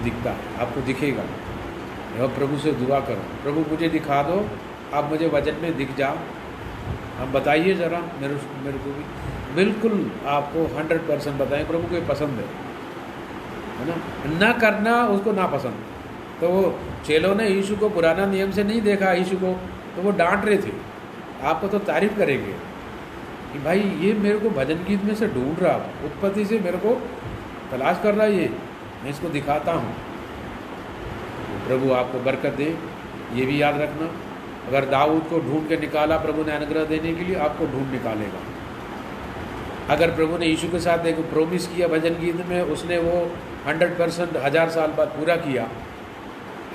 दिखता है। आपको दिखेगा। और प्रभु से दुआ करो, प्रभु मुझे दिखा दो, आप मुझे वचन में दिख जाओ। हम बताइए ज़रा मेरे को भी। बिल्कुल आपको 100% बताएं, प्रभु को ये पसंद है ना। ना करना उसको ना पसंद। तो वो चेलों ने यीशु को पुराना नियम से नहीं देखा यीशु को, तो वो डांट रहे थे। आपको तो तारीफ करेंगे कि भाई ये मेरे को भजन गीत में से ढूंढ रहा, उत्पत्ति से मेरे को तलाश कर रहा है, ये मैं इसको दिखाता हूँ। तो प्रभु आपको बरकत दे। ये भी याद रखना, अगर दाऊद को ढूंढ के निकाला प्रभु ने अनुग्रह देने के लिए, आपको ढूंढ निकालेगा। अगर प्रभु ने यीशु के साथ एक प्रोमिस किया भजन गीत में, उसने वो 100% 1000 साल बाद पूरा किया।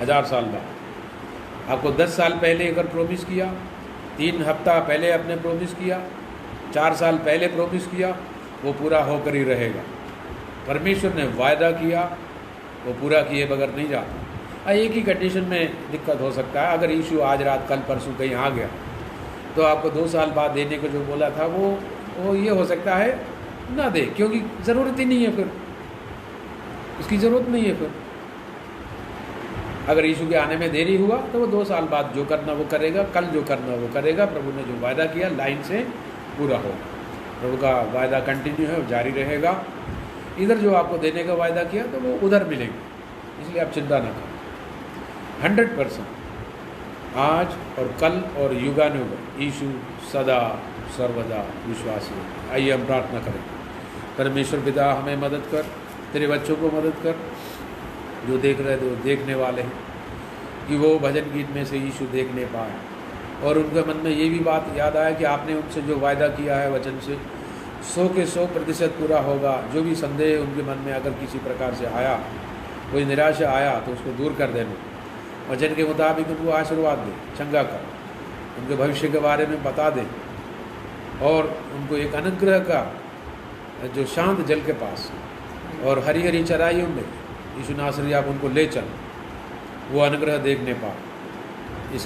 1000 साल बाद आपको 10 साल पहले अगर प्रोमिस किया, 3 हफ्ता पहले आपने प्रोमिस किया, 4 साल पहले प्रोमिस किया, वो पूरा होकर ही रहेगा। परमेश्वर ने वायदा किया, वो पूरा किए बगैर नहीं जाता। एक ही कंडीशन में दिक्कत हो सकता है, अगर यीशु आज रात कल परसों कहीं आ गया तो आपको 2 साल बाद देने को जो बोला था वो ये हो सकता है ना दे, क्योंकि ज़रूरत ही नहीं है, फिर उसकी ज़रूरत नहीं है। फिर अगर यीशु के आने में देरी हुआ तो वो 2 साल बाद जो करना वो करेगा, कल जो करना वो करेगा। प्रभु ने जो वायदा किया लाइन से पूरा होगा। प्रभु का वायदा कंटिन्यू है, जारी रहेगा। इधर जो आपको देने का वायदा किया तो वो उधर मिलेगा, इसलिए आप चिंता ना करें। 100% आज और कल और युगानुयुग यीशु सदा सर्वदा विश्वासी है। आइए हम प्रार्थना करें। परमेश्वर पिता, हमें मदद कर, तेरे बच्चों को मदद कर जो देख रहे थे, वो देखने वाले हैं, कि वो भजन गीत में से यीशु देखने पाए और उनके मन में ये भी बात याद आया कि आपने उनसे जो वायदा किया है वचन से 100 के 100% पूरा होगा। जो भी संदेह उनके मन में अगर किसी प्रकार से आया, कोई निराशा आया, तो उसको दूर कर देना। वचन के मुताबिक उनको आशीर्वाद दे, चंगा कर, उनके भविष्य के बारे में बता दे और उनको एक अनुग्रह का जो शांत जल के पास और हरी हरी चराइयों में यीशु नासरी आप उनको ले चल, वो अनुग्रह देखने पाए, इस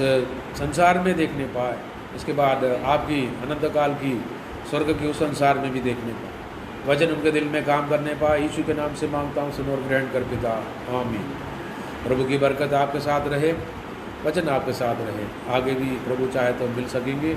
संसार में देखने पाए, इसके बाद आपकी अनंत काल की स्वर्ग के उस संसार में भी देखने पाए। वचन उनके दिल में काम करने पाए। यीशु के नाम से मांगता हूँ, सुनो और ग्रहण कर पिता, आमीन। प्रभु की बरकत आपके साथ रहे, वचन आपके साथ रहे। आगे भी प्रभु चाहे तो मिल सकेंगे।